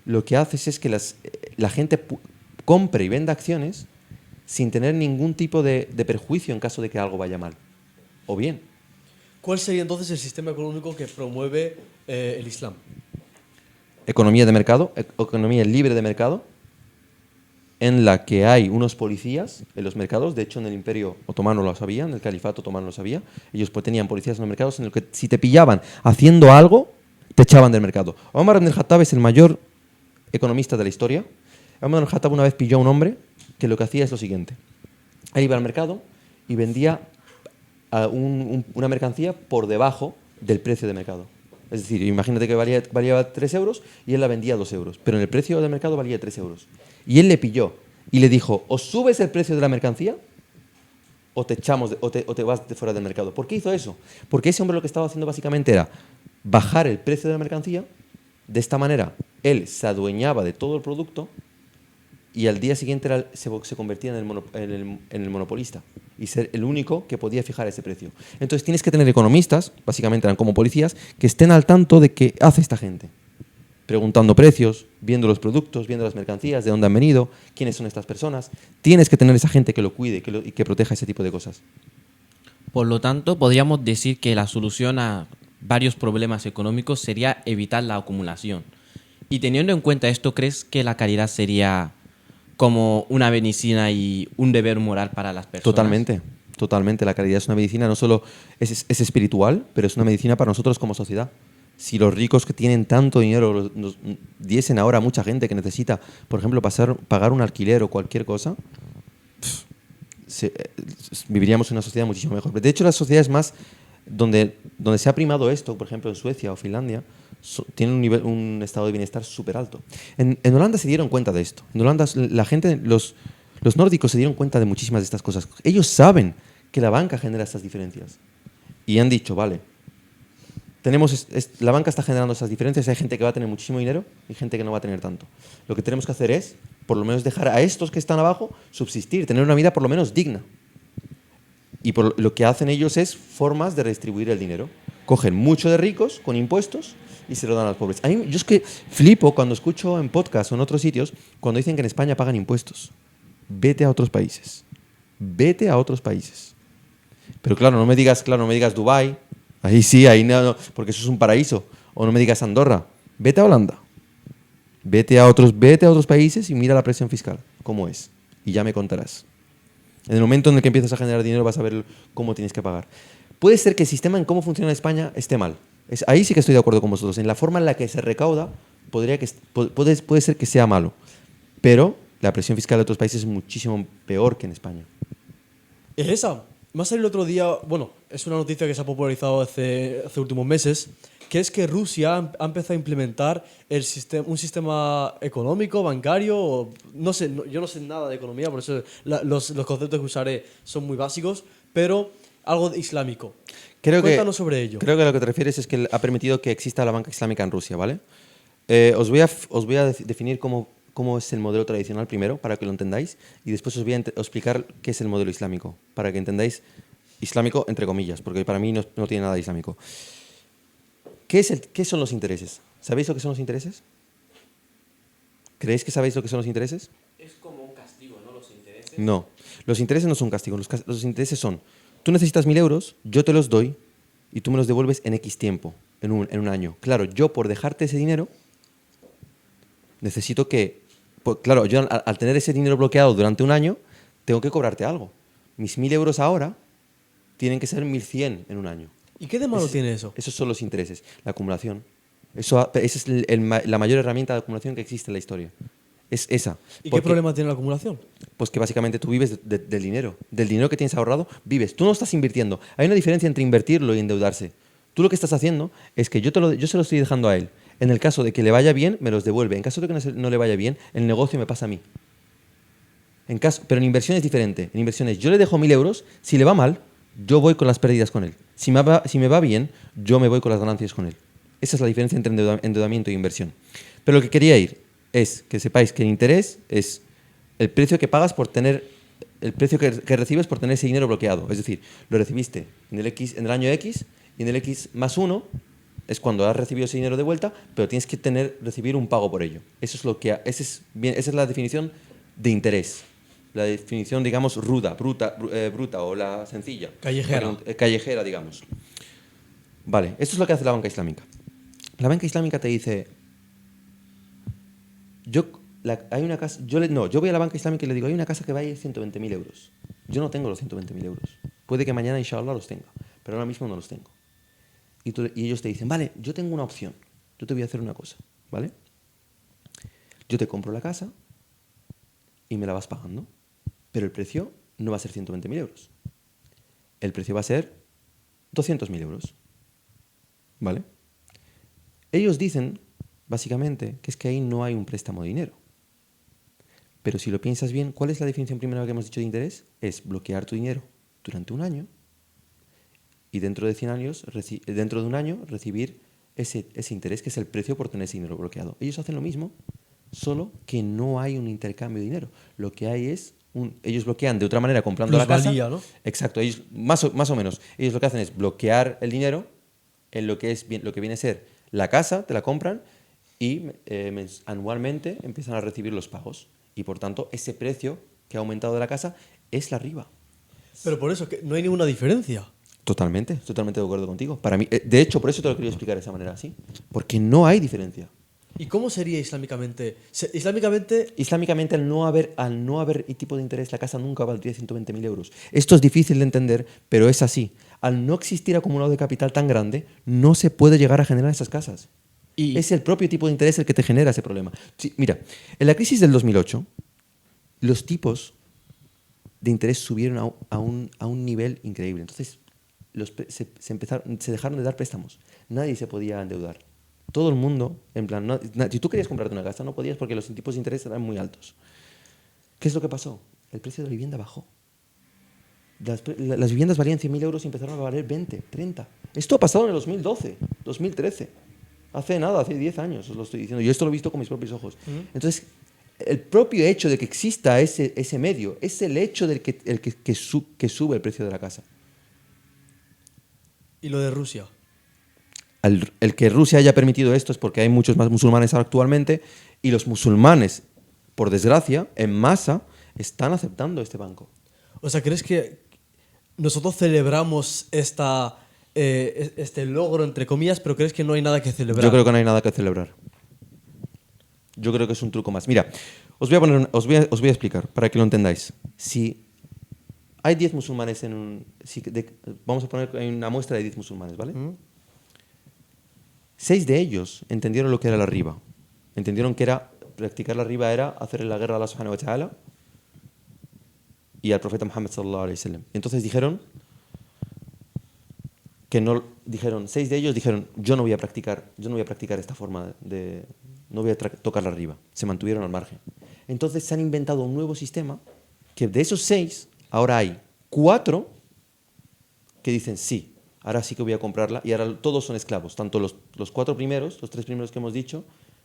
lo que haces es que la gente compre y venda acciones sin tener ningún tipo de perjuicio en caso de que algo vaya mal. O bien. ¿Cuál sería entonces el sistema económico que promueve el Islam? Economía de mercado, economía libre de mercado, en la que hay unos policías en los mercados. De hecho, en el Imperio Otomano lo sabía, en el Califato Otomano lo sabía. Ellos tenían policías en los mercados en los que si te pillaban haciendo algo, te echaban del mercado. Omar ibn al-Khattab es el mayor economista de la historia. Omar ibn al-Khattab una vez pilló a un hombre que lo que hacía es lo siguiente. Él iba al mercado y vendía una mercancía por debajo del precio de mercado. Es decir, imagínate que valía 3 euros y él la vendía a 2 euros, pero en el precio del mercado valía 3 euros. Y él le pilló y le dijo, o subes el precio de la mercancía o te echamos, o te vas de fuera del mercado. ¿Por qué hizo eso? Porque ese hombre lo que estaba haciendo básicamente era bajar el precio de la mercancía. De esta manera, él se adueñaba de todo el producto y al día siguiente se convertía en el monopolista y ser el único que podía fijar ese precio. Entonces tienes que tener economistas, básicamente eran como policías, que estén al tanto de qué hace esta gente. Preguntando precios, viendo los productos, viendo las mercancías, de dónde han venido, quiénes son estas personas. Tienes que tener esa gente que lo cuide y que proteja ese tipo de cosas. Por lo tanto, podríamos decir que la solución a varios problemas económicos sería evitar la acumulación. Y teniendo en cuenta esto, ¿crees que la caridad sería como una medicina y un deber moral para las personas? Totalmente, totalmente. La caridad es una medicina, no solo es espiritual, pero es una medicina para nosotros como sociedad. Si los ricos que tienen tanto dinero nos diesen ahora a mucha gente que necesita, por ejemplo, pagar un alquiler o cualquier cosa, viviríamos en una sociedad muchísimo mejor. De hecho, las sociedades más donde se ha primado esto, por ejemplo, en Suecia o Finlandia, tienen un estado de bienestar súper alto. En Holanda se dieron cuenta de esto. En Holanda la gente, los nórdicos se dieron cuenta de muchísimas de estas cosas. Ellos saben que la banca genera estas diferencias. Y han dicho, vale, la banca está generando esas diferencias, hay gente que va a tener muchísimo dinero y gente que no va a tener tanto. Lo que tenemos que hacer es, por lo menos, dejar a estos que están abajo subsistir, tener una vida por lo menos digna. Y lo que hacen ellos es formas de redistribuir el dinero. Cogen mucho de ricos con impuestos y se lo dan a los pobres. Yo es que flipo cuando escucho en podcast o en otros sitios cuando dicen que en España pagan impuestos. Vete a otros países. Vete a otros países. Pero claro, no me digas Dubái. Ahí sí, ahí no, porque eso es un paraíso. O no me digas Andorra. Vete a Holanda. Vete a otros países y mira la presión fiscal, cómo es. Y ya me contarás. En el momento en el que empiezas a generar dinero vas a ver cómo tienes que pagar. Puede ser que el sistema en cómo funciona en España esté mal. Ahí sí que estoy de acuerdo con vosotros. En la forma en la que se recauda puede ser que sea malo. Pero la presión fiscal de otros países es muchísimo peor que en España. Es esa. Me ha salido el otro día, bueno, es una noticia que se ha popularizado hace últimos meses, que es que Rusia ha empezado a implementar un sistema económico, bancario, no sé, yo no sé nada de economía, por eso los conceptos que usaré son muy básicos, pero algo islámico. Cuéntanos sobre ello. Creo que lo que te refieres es que ha permitido que exista la banca islámica en Rusia, ¿vale? Os voy a definir cómo es el modelo tradicional primero, para que lo entendáis, y después os voy a explicar qué es el modelo islámico, para que entendáis islámico entre comillas, porque para mí no tiene nada de islámico. ¿Qué son los intereses? ¿Sabéis lo que son los intereses? ¿Creéis que sabéis lo que son los intereses? Es como un castigo, ¿no? Los intereses. No, los intereses no son un castigo, los intereses son, tú necesitas 1.000 euros, yo te los doy y tú me los devuelves en X tiempo, en un año. Claro, yo por dejarte ese dinero, necesito que, claro, yo al tener ese dinero bloqueado durante un año, tengo que cobrarte algo. Mis 1.000 euros ahora tienen que ser 1.100 en un año. ¿Y qué de malo tiene eso? Esos son los intereses, la acumulación. Esa es la mayor herramienta de acumulación que existe en la historia. Es esa. ¿Y qué problema tiene la acumulación? Pues que básicamente tú vives del dinero. Del dinero que tienes ahorrado, vives. Tú no estás invirtiendo. Hay una diferencia entre invertirlo y endeudarse. Tú lo que estás haciendo es que yo se lo estoy dejando a él. En el caso de que le vaya bien, me los devuelve. En caso de que no le vaya bien, el negocio me pasa a mí. Pero en inversión es diferente. En inversiones yo le dejo 1.000 euros. Si le va mal, yo voy con las pérdidas con él. Si me va bien, yo me voy con las ganancias con él. Esa es la diferencia entre endeudamiento e inversión. Pero lo que quería ir es que sepáis que el interés es el precio que pagas por tener, el precio que recibes por tener ese dinero bloqueado. Es decir, lo recibiste en el año X y en el X más 1 es cuando has recibido ese dinero de vuelta, pero tienes que recibir un pago por ello. Esa es la definición de interés. La definición, digamos, bruta o la sencilla. Callejera, digamos. Vale, esto es lo que hace la banca islámica. La banca islámica te dice, yo voy a la banca islámica y le digo, hay una casa que vale 120.000 euros. Yo no tengo los 120.000 euros. Puede que mañana, inshallah, los tenga, pero ahora mismo no los tengo. Y ellos te dicen, vale, yo tengo una opción. Yo te voy a hacer una cosa, ¿vale? Yo te compro la casa y me la vas pagando. Pero el precio no va a ser 120.000 euros. El precio va a ser 200.000 euros. ¿Vale? Ellos dicen, básicamente, que es que ahí no hay un préstamo de dinero. Pero si lo piensas bien, ¿cuál es la definición primera que hemos dicho de interés? Es bloquear tu dinero. durante un año y dentro de 100 años, dentro de un año, recibir ese interés que es el precio por tener ese dinero bloqueado. Ellos hacen lo mismo, solo que no hay un intercambio de dinero. Lo que hay es ellos bloquean de otra manera comprando la casa. ¿No? Exacto, ellos, más o menos. Ellos lo que hacen es bloquear el dinero en lo que viene a ser la casa, te la compran y anualmente empiezan a recibir los pagos. Y por tanto, ese precio que ha aumentado de la casa es la riba. Pero por eso, que no hay ninguna diferencia. Totalmente de acuerdo contigo. Para mí, de hecho, por eso te lo quería explicar de esa manera así. Porque no hay diferencia. ¿Y cómo sería islámicamente? Islámicamente, al no haber tipo de interés, la casa nunca valdría 120.000 euros. Esto es difícil de entender, pero es así. Al no existir acumulado de capital tan grande, no se puede llegar a generar esas casas. Y es el propio tipo de interés el que te genera ese problema. Sí, mira, en la crisis del 2008, los tipos de interés subieron a un nivel increíble. Entonces, se dejaron de dar préstamos. Nadie se podía endeudar. Todo el mundo, en plan, si tú querías comprarte una casa, no podías porque los tipos de interés eran muy altos. ¿Qué es lo que pasó? El precio de la vivienda bajó. Las viviendas valían 100.000 euros y empezaron a valer 20, 30. Esto ha pasado en el 2012, 2013. Hace 10 años os lo estoy diciendo. Yo esto lo he visto con mis propios ojos. Entonces, el propio hecho de que exista ese medio es el hecho del que sube el precio de la casa. ¿Y lo de Rusia? El que Rusia haya permitido esto es porque hay muchos más musulmanes actualmente y los musulmanes, por desgracia, en masa, están aceptando este banco. O sea, ¿crees que nosotros celebramos este logro, entre comillas, pero crees que no hay nada que celebrar? Yo creo que no hay nada que celebrar. Yo creo que es un truco más. Mira, os voy a explicar para que lo entendáis. Si hay 10 musulmanes vamos a poner una muestra de 10 musulmanes, ¿vale? 6 de ellos entendieron lo que era la riba. Entendieron que practicar la riba era hacerle la guerra a Allah subhanahu wa ta'ala y al profeta Muhammad sallallahu alaihi wasallam. Entonces dijeron 6 de ellos dijeron, yo no voy a practicar esta forma no voy a tocar la riba. Se mantuvieron al margen. Entonces se han inventado un nuevo sistema que de esos 6, ahora hay 4 que dicen sí. Ahora sí que voy a comprarla y ahora todos son esclavos, tanto los 3 primeros que hemos dicho,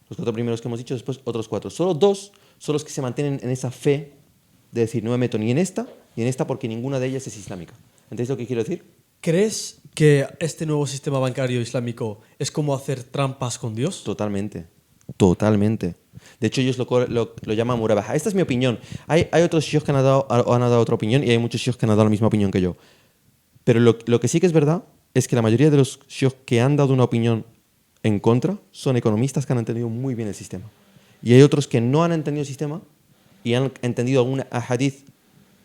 después otros 4. Solo 2 son los que se mantienen en esa fe de decir no me meto ni en esta porque ninguna de ellas es islámica. ¿Entendéis lo que quiero decir? ¿Crees que este nuevo sistema bancario islámico es como hacer trampas con Dios? Totalmente. De hecho, ellos lo llaman murabaja. Esta es mi opinión. Hay otros sheikhs que han dado otra opinión y hay muchos sheikhs que han dado la misma opinión que yo. Pero lo que sí que es verdad es que la mayoría de los sheikhs que han dado una opinión en contra son economistas que han entendido muy bien el sistema. Y hay otros que no han entendido el sistema y han entendido algún hadith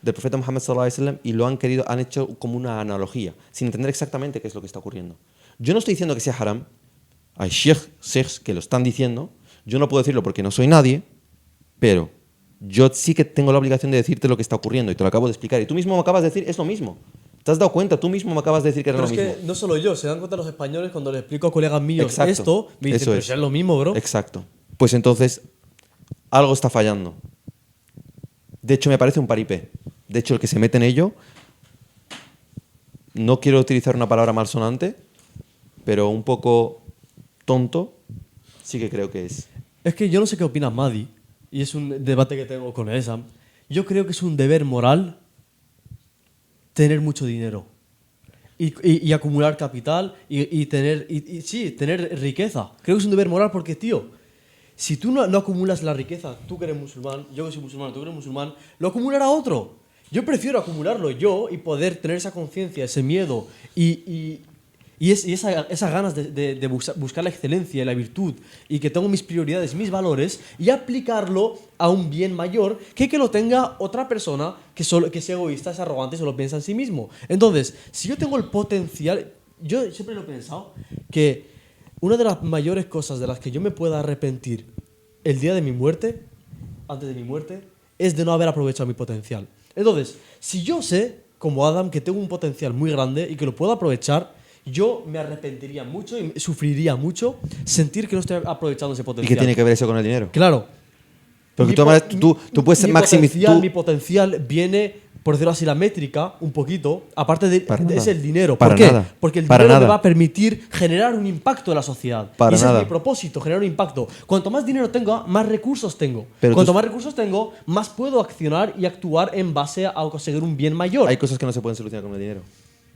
del profeta Muhammad sallallahu alaihi wasallam y han hecho como una analogía, sin entender exactamente qué es lo que está ocurriendo. Yo no estoy diciendo que sea haram. Hay sheikhs que lo están diciendo. Yo no puedo decirlo porque no soy nadie, pero yo sí que tengo la obligación de decirte lo que está ocurriendo y te lo acabo de explicar. Y tú mismo me acabas de decir, es lo mismo. ¿Te has dado cuenta? Tú mismo me acabas de decir que era pero lo mismo. Es que no solo yo, se dan cuenta los españoles cuando les explico a colegas míos Exacto, esto, me dicen, pero si es lo mismo, bro. Exacto. Pues entonces, algo está fallando. De hecho, me parece un paripé. De hecho, el que se mete en ello, no quiero utilizar una palabra malsonante, pero un poco tonto, sí que creo que es. Es que yo no sé qué opina Madi, y es un debate que tengo con Esam. Yo creo que es un deber moral tener mucho dinero y acumular capital y tener riqueza. Creo que es un deber moral porque, tío, si tú no acumulas la riqueza, tú que eres musulmán, yo que soy musulmán, tú que eres musulmán, lo acumulará otro. Yo prefiero acumularlo yo y poder tener esa conciencia, ese miedo y esas ganas de buscar la excelencia y la virtud y que tengo mis prioridades, mis valores y aplicarlo a un bien mayor que lo tenga otra persona que sea egoísta, es arrogante y solo piensa en sí mismo. Entonces, si yo tengo el potencial, yo siempre lo he pensado, que una de las mayores cosas de las que yo me pueda arrepentir el día de mi muerte, antes de mi muerte, es de no haber aprovechado mi potencial. Entonces, si yo sé, como Adam, que tengo un potencial muy grande y que lo puedo aprovechar, yo me arrepentiría mucho y sufriría mucho sentir que no estoy aprovechando ese potencial. ¿Y qué tiene que ver eso con el dinero? Claro. Porque tú puedes maximizar. Mi potencial viene por decirlo así, la métrica, un poquito, aparte Para nada. es el dinero. Para ¿Por qué? nada. Porque el Para dinero me nada. va a permitir generar un impacto en la sociedad. Para y ese nada. es mi propósito, generar un impacto. Cuanto más dinero tenga, más recursos tengo. Pero Cuanto tú- más recursos tengo, más puedo accionar y actuar en base a conseguir un bien mayor. Hay cosas que no se pueden solucionar con el dinero.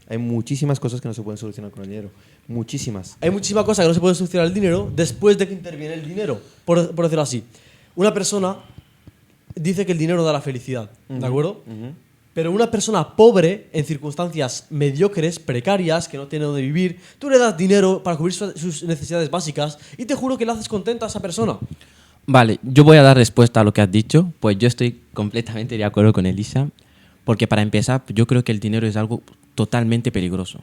Hay muchísimas cosas que no se pueden solucionar con el dinero. Muchísimas. Hay muchísimas cosas que no se pueden solucionar el dinero después de que interviene el dinero, por decirlo así. Una persona dice que el dinero da la felicidad, ¿de acuerdo? Pero una persona pobre, en circunstancias mediocres, precarias, que no tiene dónde vivir, tú le das dinero para cubrir sus necesidades básicas y te juro que le haces contenta a esa persona. Vale, yo voy a dar respuesta a lo que has dicho, pues yo estoy completamente de acuerdo con Elisa, porque para empezar, yo creo que el dinero es algo totalmente peligroso.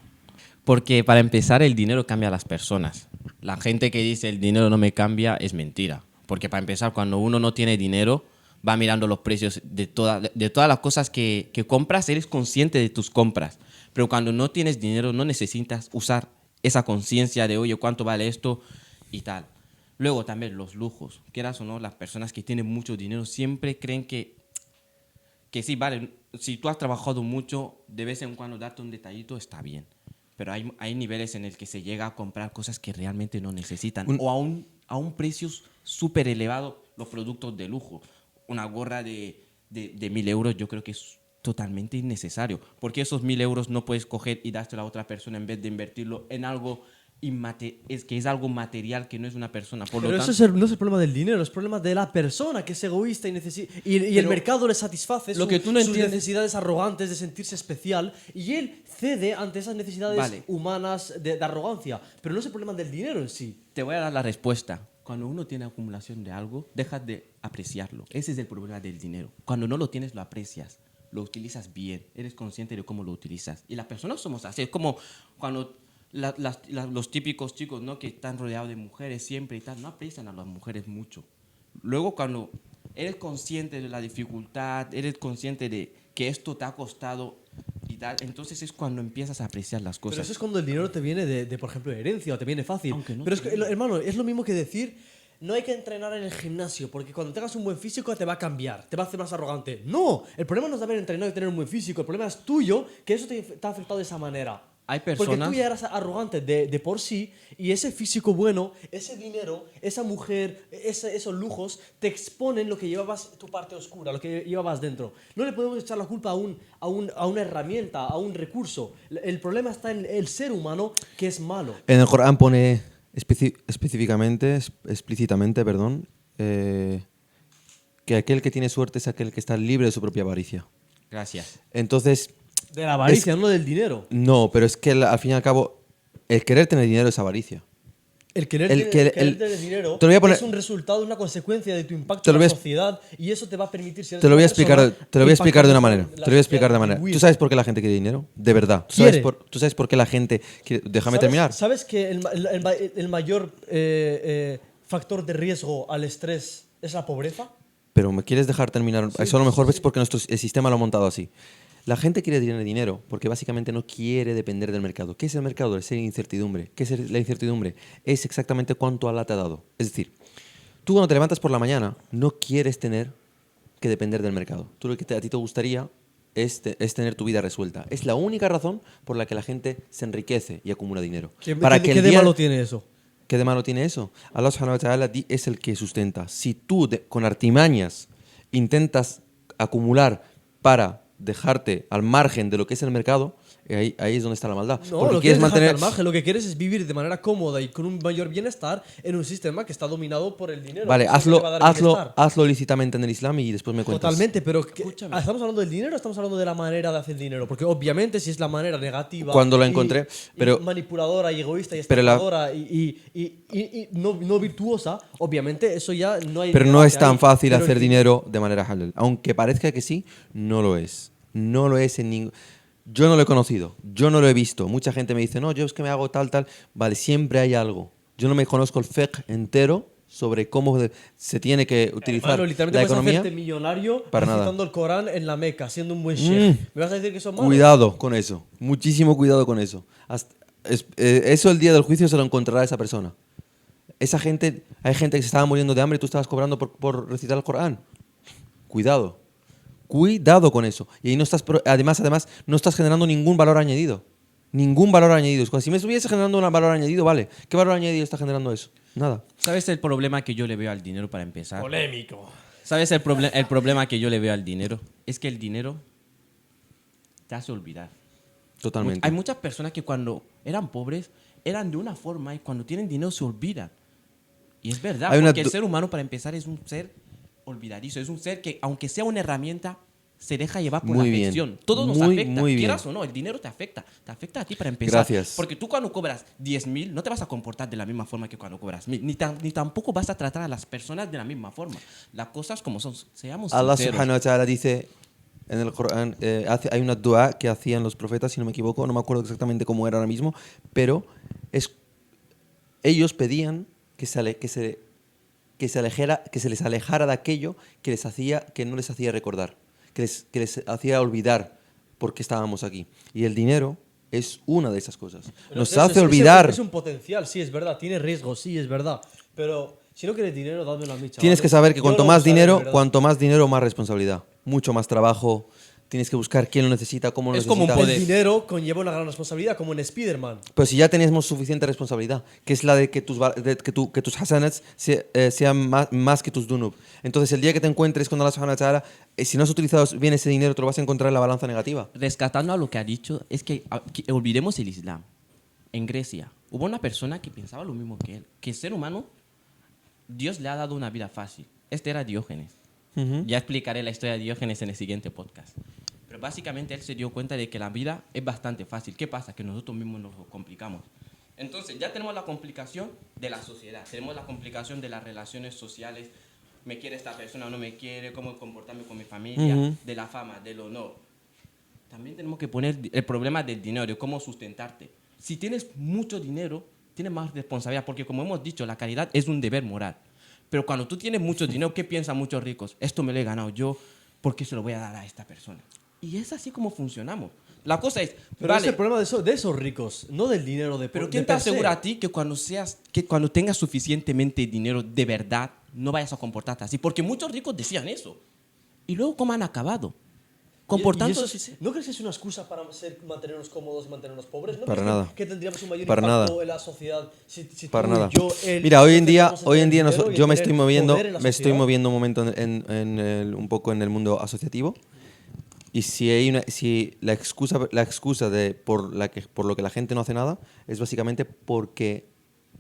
Porque para empezar, el dinero cambia a las personas. La gente que dice el dinero no me cambia es mentira. Porque para empezar, cuando uno no tiene dinero, va mirando los precios de todas las cosas que compras, eres consciente de tus compras. Pero cuando no tienes dinero, no necesitas usar esa conciencia de, oye, ¿cuánto vale esto? Y tal. Luego también los lujos. Quieras o no, las personas que tienen mucho dinero siempre creen que sí, vale, si tú has trabajado mucho, de vez en cuando darte un detallito está bien. Pero hay niveles en el que se llega a comprar cosas que realmente no necesitan. O a un precio súper elevado los productos de lujo. Una gorra de 1.000 euros yo creo que es totalmente innecesario. Porque esos 1.000 euros no puedes coger y dárselo a otra persona en vez de invertirlo en algo que es algo material que no es una persona. Por Pero lo eso tanto, no es el problema del dinero, es el problema de la persona que es egoísta y el mercado le satisface lo que tú no sus entiendes- necesidades arrogantes de sentirse especial y él cede ante esas necesidades Vale. humanas de arrogancia. Pero no es el problema del dinero en sí. te voy a dar la respuesta. Cuando uno tiene acumulación de algo, dejas de apreciarlo. Ese es el problema del dinero. Cuando no lo tienes, lo aprecias. Lo utilizas bien. Eres consciente de cómo lo utilizas. Y las personas somos así. Es como cuando los típicos chicos, ¿no?, que están rodeados de mujeres siempre y tal, no aprecian a las mujeres mucho. Luego, cuando eres consciente de la dificultad, eres consciente de que esto te ha costado y tal, entonces es cuando empiezas a apreciar las Pero cosas. eso es cuando el dinero te viene por ejemplo, de herencia o te viene fácil. Aunque no Pero es te que, hermano, es lo mismo que decir, no hay que entrenar en el gimnasio, porque cuando tengas un buen físico te va a cambiar, te va a hacer más arrogante. No, el problema no es de haber entrenado y tener un buen físico, el problema es tuyo, que eso te ha afectado de esa manera. Hay Porque personas... tú ya eras arrogante de por sí y ese físico bueno, ese dinero, esa mujer, esos lujos te exponen lo que llevabas, tu parte oscura, lo que llevabas dentro. No le podemos echar la culpa a una herramienta, a un recurso. El problema está en el ser humano que es malo. En el Corán pone explícitamente, que aquel que tiene suerte es aquel que está libre de su propia avaricia. Gracias. Entonces, De la avaricia, no del dinero. no, pero es que al fin y al cabo, el querer tener dinero es avaricia. El querer El tener dinero te lo voy a poner- es un resultado, una consecuencia de tu impacto Te lo en voy la a- sociedad y eso te va a permitir ser Te lo voy a una persona explicar, te lo voy a explicar de una manera. impactante Te lo voy a explicar de una en la manera. sociedad. ¿Tú sabes por qué la gente quiere dinero? De verdad. Quiere. ¿Tú sabes por qué la gente quiere? Déjame ¿Sabes- terminar. ¿Sabes que el mayor factor de riesgo al estrés es la pobreza? Pero me quieres dejar terminar. Eso a lo mejor es porque el sistema lo ha montado así. La gente quiere tener dinero porque básicamente no quiere depender del mercado. ¿Qué es el mercado? Es incertidumbre. ¿Qué es la incertidumbre? Es exactamente cuánto Allah te ha dado. Es decir, tú cuando te levantas por la mañana no quieres tener que depender del mercado. Tú lo que a ti te gustaría es tener tu vida resuelta. Es la única razón por la que la gente se enriquece y acumula dinero. ¿Qué que el de día- malo tiene eso? ¿Qué de malo tiene eso? Allah subhanahu wa ta'ala es el que sustenta. Si tú con artimañas intentas acumular para dejarte al margen de lo que es el mercado, ahí es donde está la maldad. No, Porque lo quieres quieres mantener... al margen. Lo que quieres es vivir de manera cómoda y con un mayor bienestar en un sistema que está dominado por el dinero. Vale, Eso es lo que te va a dar bienestar. hazlo lícitamente en el Islam y después me cuentas. Totalmente, pero Escúchame. ¿estamos hablando del dinero o estamos hablando de la manera de hacer dinero? Porque obviamente si es la manera negativa Cuando la encontré, pero- y manipuladora y egoísta y pero la- estafadora y no virtuosa, obviamente eso ya no hay Pero no debate es tan ahí. fácil Pero hacer el- dinero de manera halal. Aunque parezca que sí, no lo es. No lo es en ningún... Yo no lo he conocido, yo no lo he visto. Mucha gente me dice, no, yo es que me hago tal. Vale, siempre hay algo. Yo no me conozco el fiqh entero sobre cómo se tiene que utilizar Hermano, literalmente la puedes economía. hacerte millonario Para nada. recitando el Corán en la Meca, siendo un buen sheikh. ¿Me vas a decir que son malos? Cuidado con eso, muchísimo cuidado con eso. Eso el día del juicio se lo encontrará esa persona. Hay gente que se estaba muriendo de hambre y tú estabas cobrando por recitar el Corán. Cuidado, Cuidado con eso. Y ahí no estás, además, no estás generando ningún valor añadido. Ningún valor añadido. Si me estuviese generando un valor añadido, vale. ¿Qué valor añadido está generando eso? Nada. ¿Sabes el problema que yo le veo al dinero para empezar? Polémico. ¿Sabes el problema que yo le veo al dinero? Es que el dinero te hace olvidar. Totalmente. Hay muchas personas que cuando eran pobres eran de una forma y cuando tienen dinero se olvidan. Y es verdad, porque el ser humano para empezar es un ser olvidadizo. Es un ser que aunque sea una herramienta se deja llevar por la afección. Todo nos afecta, quieras o no, el dinero te afecta a ti para empezar. Gracias. Porque tú cuando cobras 10.000 no te vas a comportar de la misma forma que cuando cobras 1.000, ni tampoco vas a tratar a las personas de la misma forma. Las cosas como son, seamos Allah sinceros. subhanahu wa ta'ala dice en el Corán, hay una dua que hacían los profetas, si no me equivoco, no me acuerdo exactamente cómo era ahora mismo, pero ellos pedían que se les alejara de aquello que no les hacía recordar, que les hacía olvidar por qué estábamos aquí. Y el dinero es una de esas cosas. Nos hace olvidar. Es un potencial, sí, es verdad. Tiene riesgo, sí, es verdad. Pero si no quieres dinero, dame una micha. Tienes ¿vale? que saber que Yo cuanto lo más usaré, dinero, ¿verdad? más responsabilidad. Mucho más trabajo. Tienes que buscar quién lo necesita, cómo lo Es necesita. como un poder. El dinero conlleva una gran responsabilidad, como en Spider-Man. Pero si ya tenemos suficiente responsabilidad, que es la de que tus hasanats sean más que tus dunub. Entonces, el día que te encuentres con Allah subhanahu wa ta'ala, si no has utilizado bien ese dinero, te lo vas a encontrar en la balanza negativa. Rescatando a lo que ha dicho, es que olvidemos el Islam. En Grecia hubo una persona que pensaba lo mismo que él, que el ser humano, Dios le ha dado una vida fácil. Este era Diógenes. Ya explicaré la historia de Diógenes en el siguiente podcast. Pero básicamente él se dio cuenta de que la vida es bastante fácil. ¿Qué pasa? Que nosotros mismos nos lo complicamos. Entonces ya tenemos la complicación de la sociedad, tenemos la complicación de las relaciones sociales. ¿Me quiere esta persona o no me quiere? ¿Cómo comportarme con mi familia? De la fama, del honor. También tenemos que poner el problema del dinero, de cómo sustentarte. Si tienes mucho dinero, tienes más responsabilidad, porque como hemos dicho, la caridad es un deber moral. Pero cuando tú tienes mucho dinero, ¿qué piensan muchos ricos? Esto me lo he ganado yo, ¿por qué se lo voy a dar a esta persona? Y es así como funcionamos. La cosa es, Pero vale, es el problema de esos ricos, no del dinero de pero de ¿quién te per se. asegura a ti que cuando tengas suficientemente dinero de verdad, no vayas a comportarte así? Porque muchos ricos decían eso. Y luego, ¿cómo han acabado? Comportándose. ¿No crees que es una excusa para mantenernos cómodos y mantenernos pobres? ¿No Para crees nada. que tendríamos un mayor Para impacto nada. en la sociedad si Para tú y nada. yo, Mira, hoy en día dinero yo me y estoy tener moviendo, poder en la me estoy sociedad? moviendo un momento un poco en el mundo asociativo. Y si la excusa por lo que la gente no hace nada es básicamente porque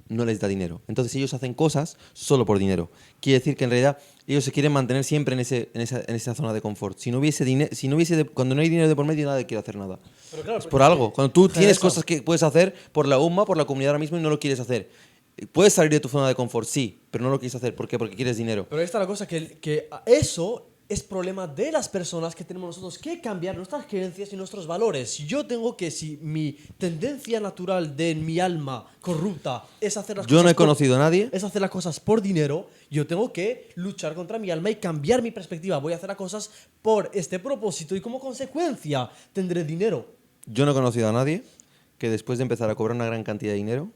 no les da dinero. Entonces ellos hacen cosas solo por dinero. Quiere decir que en realidad ellos se quieren mantener siempre en esa zona de confort. Si no hubiese cuando no hay dinero de por medio, nadie quiere hacer nada. Pero claro, Es por algo. Cuando tú tienes eso. cosas que puedes hacer por la umma, por la comunidad ahora mismo y no lo quieres hacer. Puedes salir de tu zona de confort, sí, pero no lo quieres hacer. ¿Por qué? Porque quieres dinero. Pero ahí está la cosa, que eso es problema de las personas que tenemos nosotros que cambiar nuestras creencias y nuestros valores. Si mi tendencia natural de mi alma corrupta es hacer las Yo cosas no he conocido a nadie. es hacer las cosas por dinero, yo tengo que luchar contra mi alma y cambiar mi perspectiva. Voy a hacer las cosas por este propósito y como consecuencia tendré dinero. Yo no he conocido a nadie que después de empezar a cobrar una gran cantidad de dinero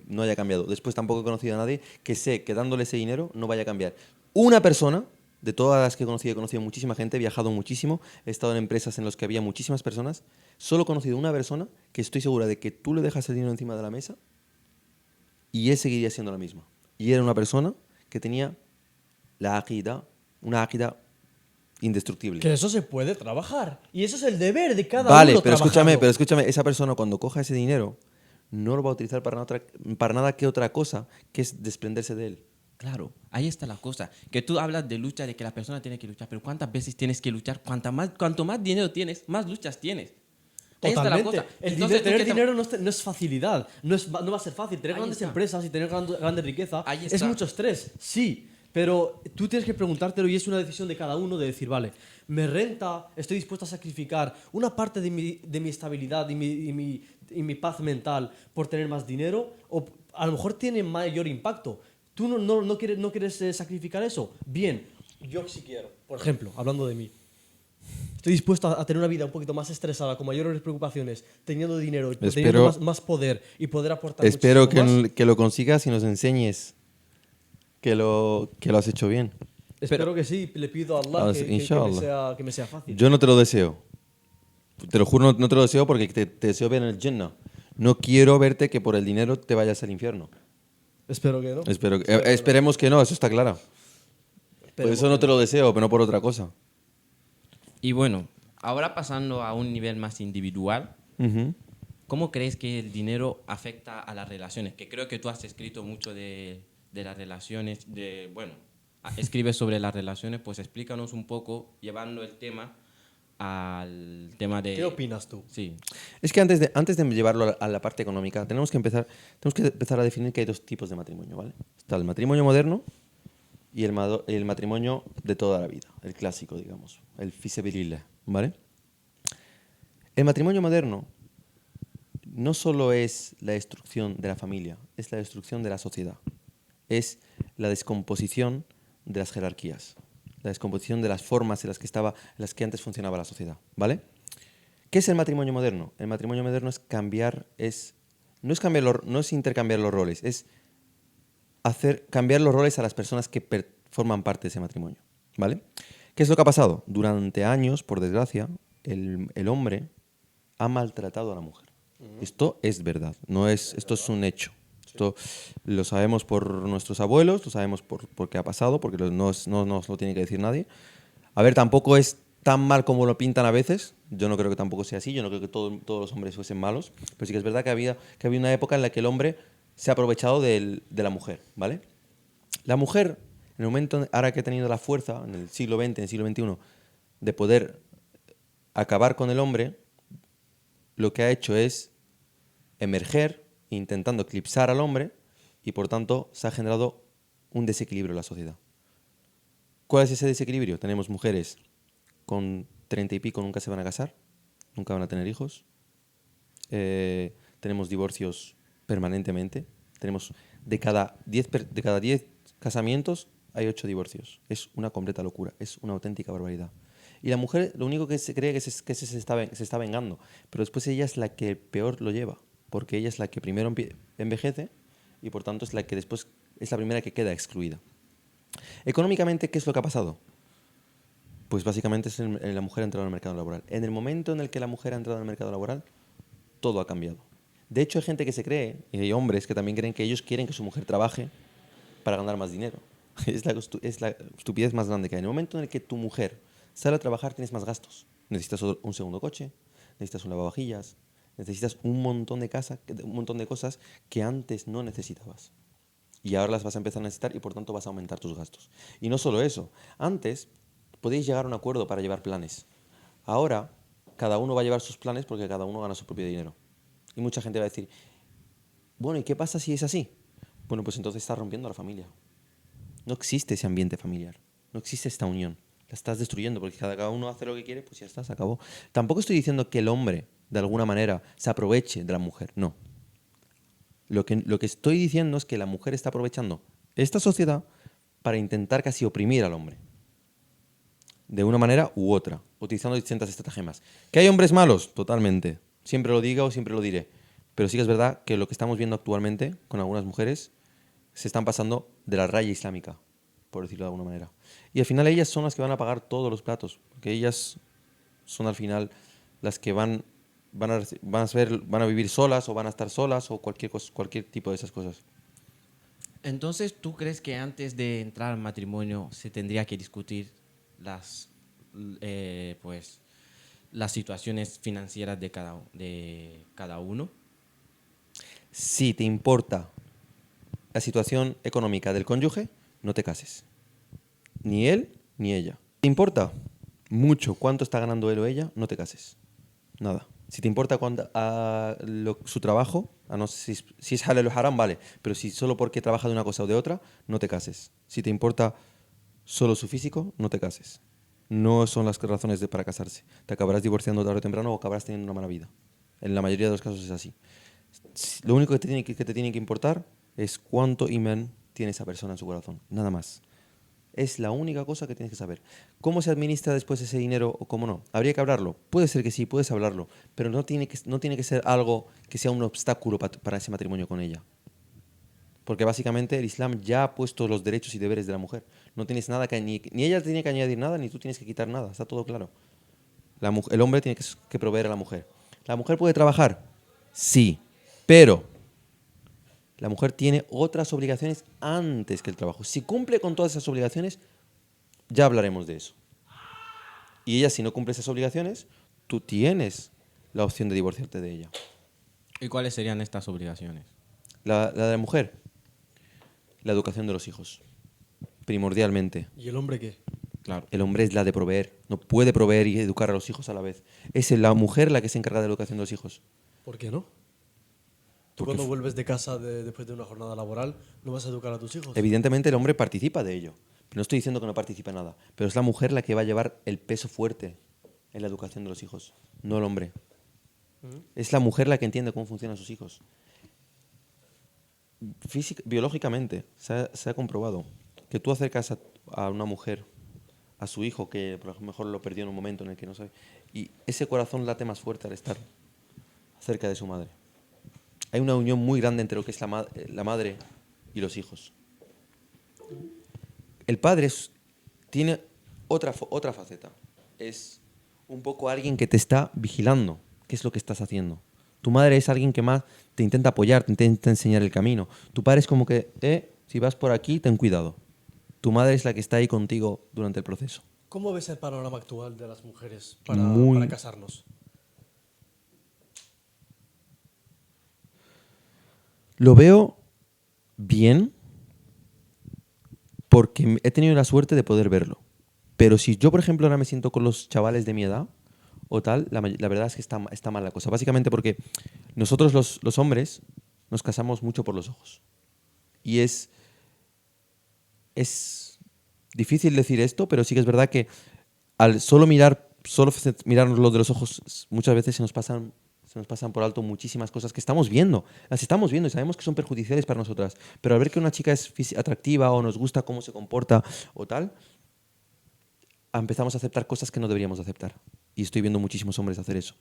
no haya cambiado. Después tampoco he conocido a nadie que sé que dándole ese dinero no vaya a cambiar. Una persona, de todas las que he conocido muchísima gente, he viajado muchísimo, he estado en empresas en las que había muchísimas personas, solo he conocido una persona que estoy segura de que tú le dejas el dinero encima de la mesa y él seguiría siendo la misma. Y era una persona que tenía una aqida indestructible. Que eso se puede trabajar. Y eso es el deber de cada Vale, uno pero trabajarlo. escúchame, esa persona cuando coja ese dinero no lo va a utilizar para nada que otra cosa, que es desprenderse de él. Claro, ahí está la cosa. Que tú hablas de lucha, de que la persona tiene que luchar, pero ¿cuántas veces tienes que luchar? Cuanto más dinero tienes, más luchas tienes. Ahí está la Totalmente. cosa. Entonces, Tener dinero no es facilidad, no va a ser fácil. Tener Ahí grandes está. empresas y tener grande riqueza Ahí es está. mucho estrés, sí. Pero tú tienes que preguntártelo y es una decisión de cada uno de decir, vale, me renta, estoy dispuesto a sacrificar una parte de mi estabilidad y mi paz mental por tener más dinero, o a lo mejor tiene mayor impacto. ¿Tú no quieres sacrificar eso? Bien, yo sí quiero. Por ejemplo, hablando de mí. Estoy dispuesto a tener una vida un poquito más estresada, con mayores preocupaciones, teniendo dinero, teniendo más poder y poder aportar Espero muchísimo más. que lo consigas y nos enseñes que lo has hecho bien. Espero que sí, le pido a Allah Inshallah. que me sea fácil. Yo no te lo deseo. Te lo juro, no te lo deseo porque te deseo ver en el Jannah. No quiero verte que por el dinero te vayas al infierno. Espero que no. Esperemos que no, eso está claro. Por Esperemos eso no que te lo deseo, pero no por otra cosa. Y bueno, ahora pasando a un nivel más individual, Ujú. ¿cómo crees que el dinero afecta a las relaciones? Que creo que tú has escrito mucho de las relaciones, escribes sobre las relaciones, pues explícanos un poco, llevando el tema al tema de... ¿Qué opinas tú? Sí. Es que antes de llevarlo a la parte económica, tenemos que empezar a definir que hay dos tipos de matrimonio, ¿vale? Está el matrimonio moderno y el matrimonio de toda la vida, el clásico, digamos, el fisabilillah, ¿vale? El matrimonio moderno no solo es la destrucción de la familia, es la destrucción de la sociedad. Es la descomposición de las jerarquías, la descomposición de las formas en las que antes funcionaba la sociedad, ¿vale? ¿Qué es el matrimonio moderno? El matrimonio moderno no es intercambiar los roles, es cambiar los roles a las personas que forman parte de ese matrimonio, ¿vale? ¿Qué es lo que ha pasado? Durante años, por desgracia, el hombre ha maltratado a la mujer. Esto es verdad, esto es un hecho. Esto lo sabemos por nuestros abuelos, lo sabemos porque ha pasado, porque no nos lo tiene que decir nadie. A ver, tampoco es tan mal como lo pintan a veces. Yo no creo que tampoco sea así. Yo no creo que todos los hombres fuesen malos. Pero sí que es verdad que había una época en la que el hombre se ha aprovechado de la mujer, ¿vale? La mujer, en el momento ahora que ha tenido la fuerza, en el siglo XX, en el siglo XXI, de poder acabar con el hombre, lo que ha hecho es emerger, intentando eclipsar al hombre, y por tanto se ha generado un desequilibrio en la sociedad. ¿Cuál es ese desequilibrio? Tenemos mujeres con 30 y pico nunca se van a casar, nunca van a tener hijos. Tenemos divorcios permanentemente. Tenemos de cada 10 casamientos hay 8 divorcios. Es una completa locura, es una auténtica barbaridad. Y la mujer lo único que se cree que se está vengando, pero después ella es la que peor lo lleva, porque ella es la que primero envejece y por tanto es la que después es la primera que queda excluida. Económicamente, ¿qué es lo que ha pasado? Pues básicamente la mujer ha entrado en el mercado laboral. En el momento en el que la mujer ha entrado en el mercado laboral, todo ha cambiado. De hecho, hay gente que se cree, y hay hombres que también creen que ellos quieren que su mujer trabaje para ganar más dinero. Es la estupidez más grande que hay. En el momento en el que tu mujer sale a trabajar, tienes más gastos. Necesitas un segundo coche, necesitas un lavavajillas, necesitas un montón de cosas que antes no necesitabas. Y ahora las vas a empezar a necesitar y por tanto vas a aumentar tus gastos. Y no solo eso. Antes podéis llegar a un acuerdo para llevar planes. Ahora cada uno va a llevar sus planes porque cada uno gana su propio dinero. Y mucha gente va a decir, bueno, ¿y qué pasa si es así? Bueno, pues entonces estás rompiendo a la familia. No existe ese ambiente familiar. No existe esta unión. La estás destruyendo porque cada uno hace lo que quiere, pues ya está, se acabó. Tampoco estoy diciendo que el hombre, de alguna manera, se aproveche de la mujer. No. Lo que estoy diciendo es que la mujer está aprovechando esta sociedad para intentar casi oprimir al hombre. De una manera u otra, utilizando distintas estratagemas. ¿Que hay hombres malos? Totalmente. Siempre lo diga o siempre lo diré. Pero sí que es verdad que lo que estamos viendo actualmente con algunas mujeres se están pasando de la raya islámica, por decirlo de alguna manera. Y al final ellas son las que van a pagar todos los platos, porque ellas son al final las que van a vivir solas o van a estar solas o cualquier tipo de esas cosas. Entonces, ¿tú crees que antes de entrar al matrimonio se tendría que discutir las, pues, las situaciones financieras de cada uno? Si te importa la situación económica del cónyuge, no te cases. Ni él ni ella. ¿Te importa mucho cuánto está ganando él o ella? No te cases. Nada. Si te importa su trabajo, no sé si es halal o haram, vale. Pero si solo porque trabaja de una cosa o de otra, no te cases. Si te importa solo su físico, no te cases. No son las razones para casarse. Te acabarás divorciando tarde o temprano o acabarás teniendo una mala vida. En la mayoría de los casos es así. Lo único que te tiene que importar es cuánto imán tiene esa persona en su corazón. Nada más. Es la única cosa que tienes que saber. ¿Cómo se administra después ese dinero o cómo no? ¿Habría que hablarlo? Puede ser que sí, puedes hablarlo. Pero no tiene que ser algo que sea un obstáculo para ese matrimonio con ella. Porque básicamente el Islam ya ha puesto los derechos y deberes de la mujer. No tienes nada que ni ella tiene que añadir nada, ni tú tienes que quitar nada. Está todo claro. El hombre tiene que proveer a la mujer. ¿La mujer puede trabajar? Sí. Pero la mujer tiene otras obligaciones antes que el trabajo. Si cumple con todas esas obligaciones, ya hablaremos de eso. Y ella, si no cumple esas obligaciones, tú tienes la opción de divorciarte de ella. ¿Y cuáles serían estas obligaciones? La de la mujer, la educación de los hijos, primordialmente. ¿Y el hombre qué? Claro. El hombre es la de proveer. No puede proveer y educar a los hijos a la vez. Es la mujer la que se encarga de la educación de los hijos. ¿Por qué no? Tú Porque cuando vuelves de casa después de una jornada laboral, ¿no vas a educar a tus hijos? Evidentemente el hombre participa de ello. No estoy diciendo que no participe en nada. Pero es la mujer la que va a llevar el peso fuerte en la educación de los hijos, no el hombre. Es la mujer la que entiende cómo funcionan sus hijos. Biológicamente se ha comprobado que tú acercas a una mujer, a su hijo, que por lo mejor lo perdió en un momento en el que no sabe, y ese corazón late más fuerte al estar cerca de su madre. Hay una unión muy grande entre lo que es la madre y los hijos. El padre tiene otra faceta. Es un poco alguien que te está vigilando qué es lo que estás haciendo. Tu madre es alguien que más te intenta apoyar, te intenta enseñar el camino. Tu padre es como que, si vas por aquí, ten cuidado. Tu madre es la que está ahí contigo durante el proceso. ¿Cómo ves el panorama actual de las mujeres Para casarnos? Lo veo bien porque he tenido la suerte de poder verlo. Pero si yo, por ejemplo, ahora me siento con los chavales de mi edad o tal, la verdad es que está mal la cosa. Básicamente porque nosotros los hombres nos casamos mucho por los ojos. Y es difícil decir esto, pero sí que es verdad que al solo mirarnos lo de los ojos, muchas veces se nos pasan por alto muchísimas cosas que estamos viendo. Las estamos viendo y sabemos que son perjudiciales para nosotras. Pero al ver que una chica es atractiva o nos gusta cómo se comporta o tal, empezamos a aceptar cosas que no deberíamos aceptar. Y estoy viendo muchísimos hombres hacer eso.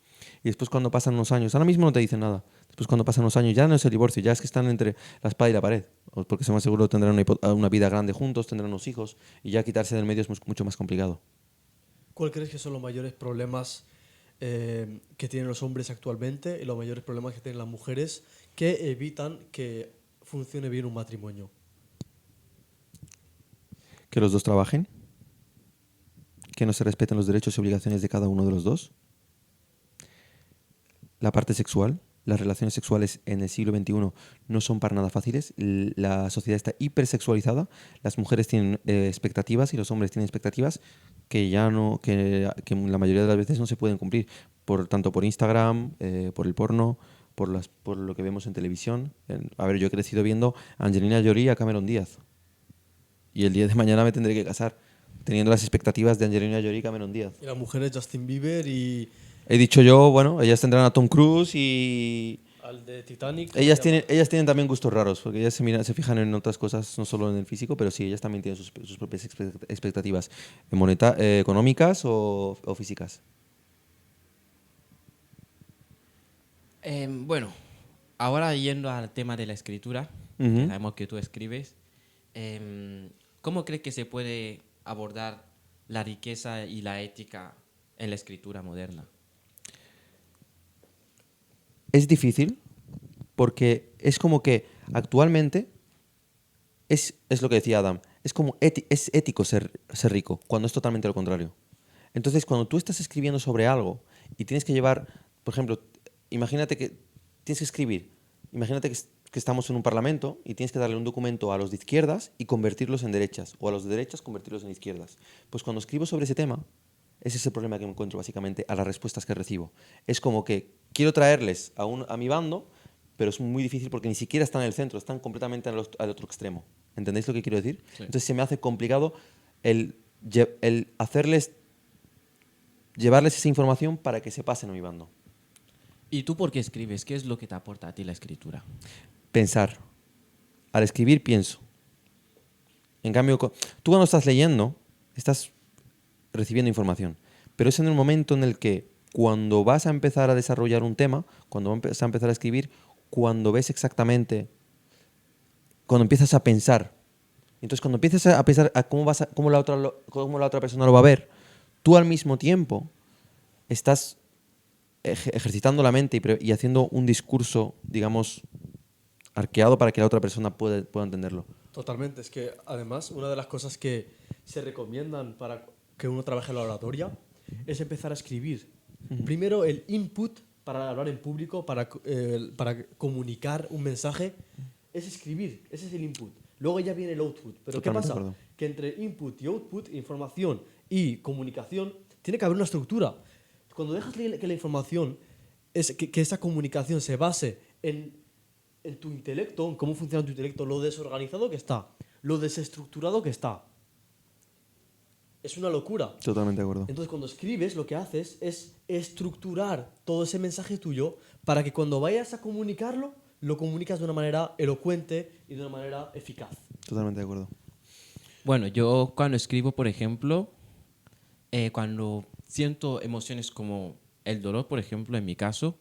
Y después cuando pasan unos años, ahora mismo no te dicen nada, después cuando pasan unos años ya no es el divorcio, ya es que están entre la espada y la pared. Porque más seguro tendrán una vida grande juntos, tendrán unos hijos, y ya quitarse del medio es mucho más complicado. ¿Cuál crees que son los mayores problemas que tienen los hombres actualmente y los mayores problemas que tienen las mujeres que evitan que funcione bien un matrimonio? Que los dos trabajen, que no se respeten los derechos y obligaciones de cada uno de los dos. La parte sexual, las relaciones sexuales en el siglo XXI no son para nada fáciles. La sociedad está hipersexualizada. Las mujeres tienen expectativas y los hombres tienen expectativas que la mayoría de las veces no se pueden cumplir, tanto por Instagram, por el porno, por lo que vemos en televisión. Yo he crecido viendo a Angelina Jolie y a Cameron Díaz. Y el día de mañana me tendré que casar teniendo las expectativas de Angelina Jolie y Cameron Díaz. Y las mujeres, Justin Bieber y... He dicho yo, bueno, ellas tendrán a Tom Cruise y... al de Titanic. Ellas tienen también gustos raros, porque ellas se fijan en otras cosas, no solo en el físico, pero sí, ellas también tienen sus propias expectativas económicas o físicas. Bueno, ahora yendo al tema de la escritura, que sabemos que tú escribes, ¿cómo crees que se puede abordar la riqueza y la ética en la escritura moderna? Es difícil porque es como que actualmente es lo que decía Adam, es ético ser rico, cuando es totalmente lo contrario. Entonces, cuando tú estás escribiendo sobre algo y tienes que llevar, por ejemplo, imagínate que tienes que escribir, imagínate que estamos en un parlamento y tienes que darle un documento a los de izquierdas y convertirlos en derechas, o a los de derechas convertirlos en izquierdas. Pues cuando escribo sobre ese tema, ese es el problema que me encuentro básicamente a las respuestas que recibo. Es como que quiero traerles a mi bando, pero es muy difícil porque ni siquiera están en el centro, están completamente al otro extremo. ¿Entendéis lo que quiero decir? Sí. Entonces se me hace complicado el llevarles esa información para que se pasen a mi bando. ¿Y tú por qué escribes? ¿Qué es lo que te aporta a ti la escritura? Pensar. Al escribir pienso. En cambio, tú cuando estás leyendo, estás recibiendo información. Pero es en el momento en el que cuando vas a empezar a desarrollar un tema, cuando vas a empezar a escribir, cuando ves exactamente cuando empiezas a pensar. Entonces, cuando empiezas a pensar a cómo la otra persona lo va a ver, tú al mismo tiempo estás ejercitando la mente y haciendo un discurso, digamos, arqueado para que la otra persona pueda entenderlo. Totalmente, es que además una de las cosas que se recomiendan para que uno trabaje en la oratoria es empezar a escribir. Primero el input para hablar en público, para comunicar un mensaje, es escribir, ese es el input. Luego ya viene el output. Pero Totalmente ¿qué de pasa? acuerdo. Que entre input y output, información y comunicación, tiene que haber una estructura. Cuando dejas que la información, que esa comunicación se base en tu intelecto, en cómo funciona tu intelecto, lo desorganizado que está, lo desestructurado que está. Es una locura. Totalmente de acuerdo. Entonces, cuando escribes, lo que haces es estructurar todo ese mensaje tuyo para que cuando vayas a comunicarlo, lo comunicas de una manera elocuente y de una manera eficaz. Totalmente de acuerdo. Bueno, yo cuando escribo, por ejemplo, cuando siento emociones como el dolor, por ejemplo, en mi caso,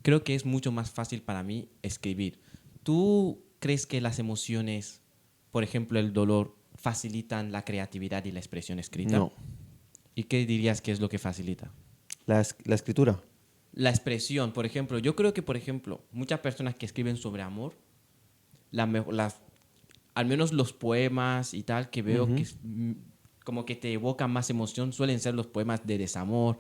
creo que es mucho más fácil para mí escribir. ¿Tú crees que las emociones, por ejemplo, el dolor, facilitan la creatividad y la expresión escrita? No. ¿Y qué dirías que es lo que facilita? La escritura. La expresión, por ejemplo, yo creo que, por ejemplo, muchas personas que escriben sobre amor, al menos los poemas y tal que veo que como que te evocan más emoción, suelen ser los poemas de desamor,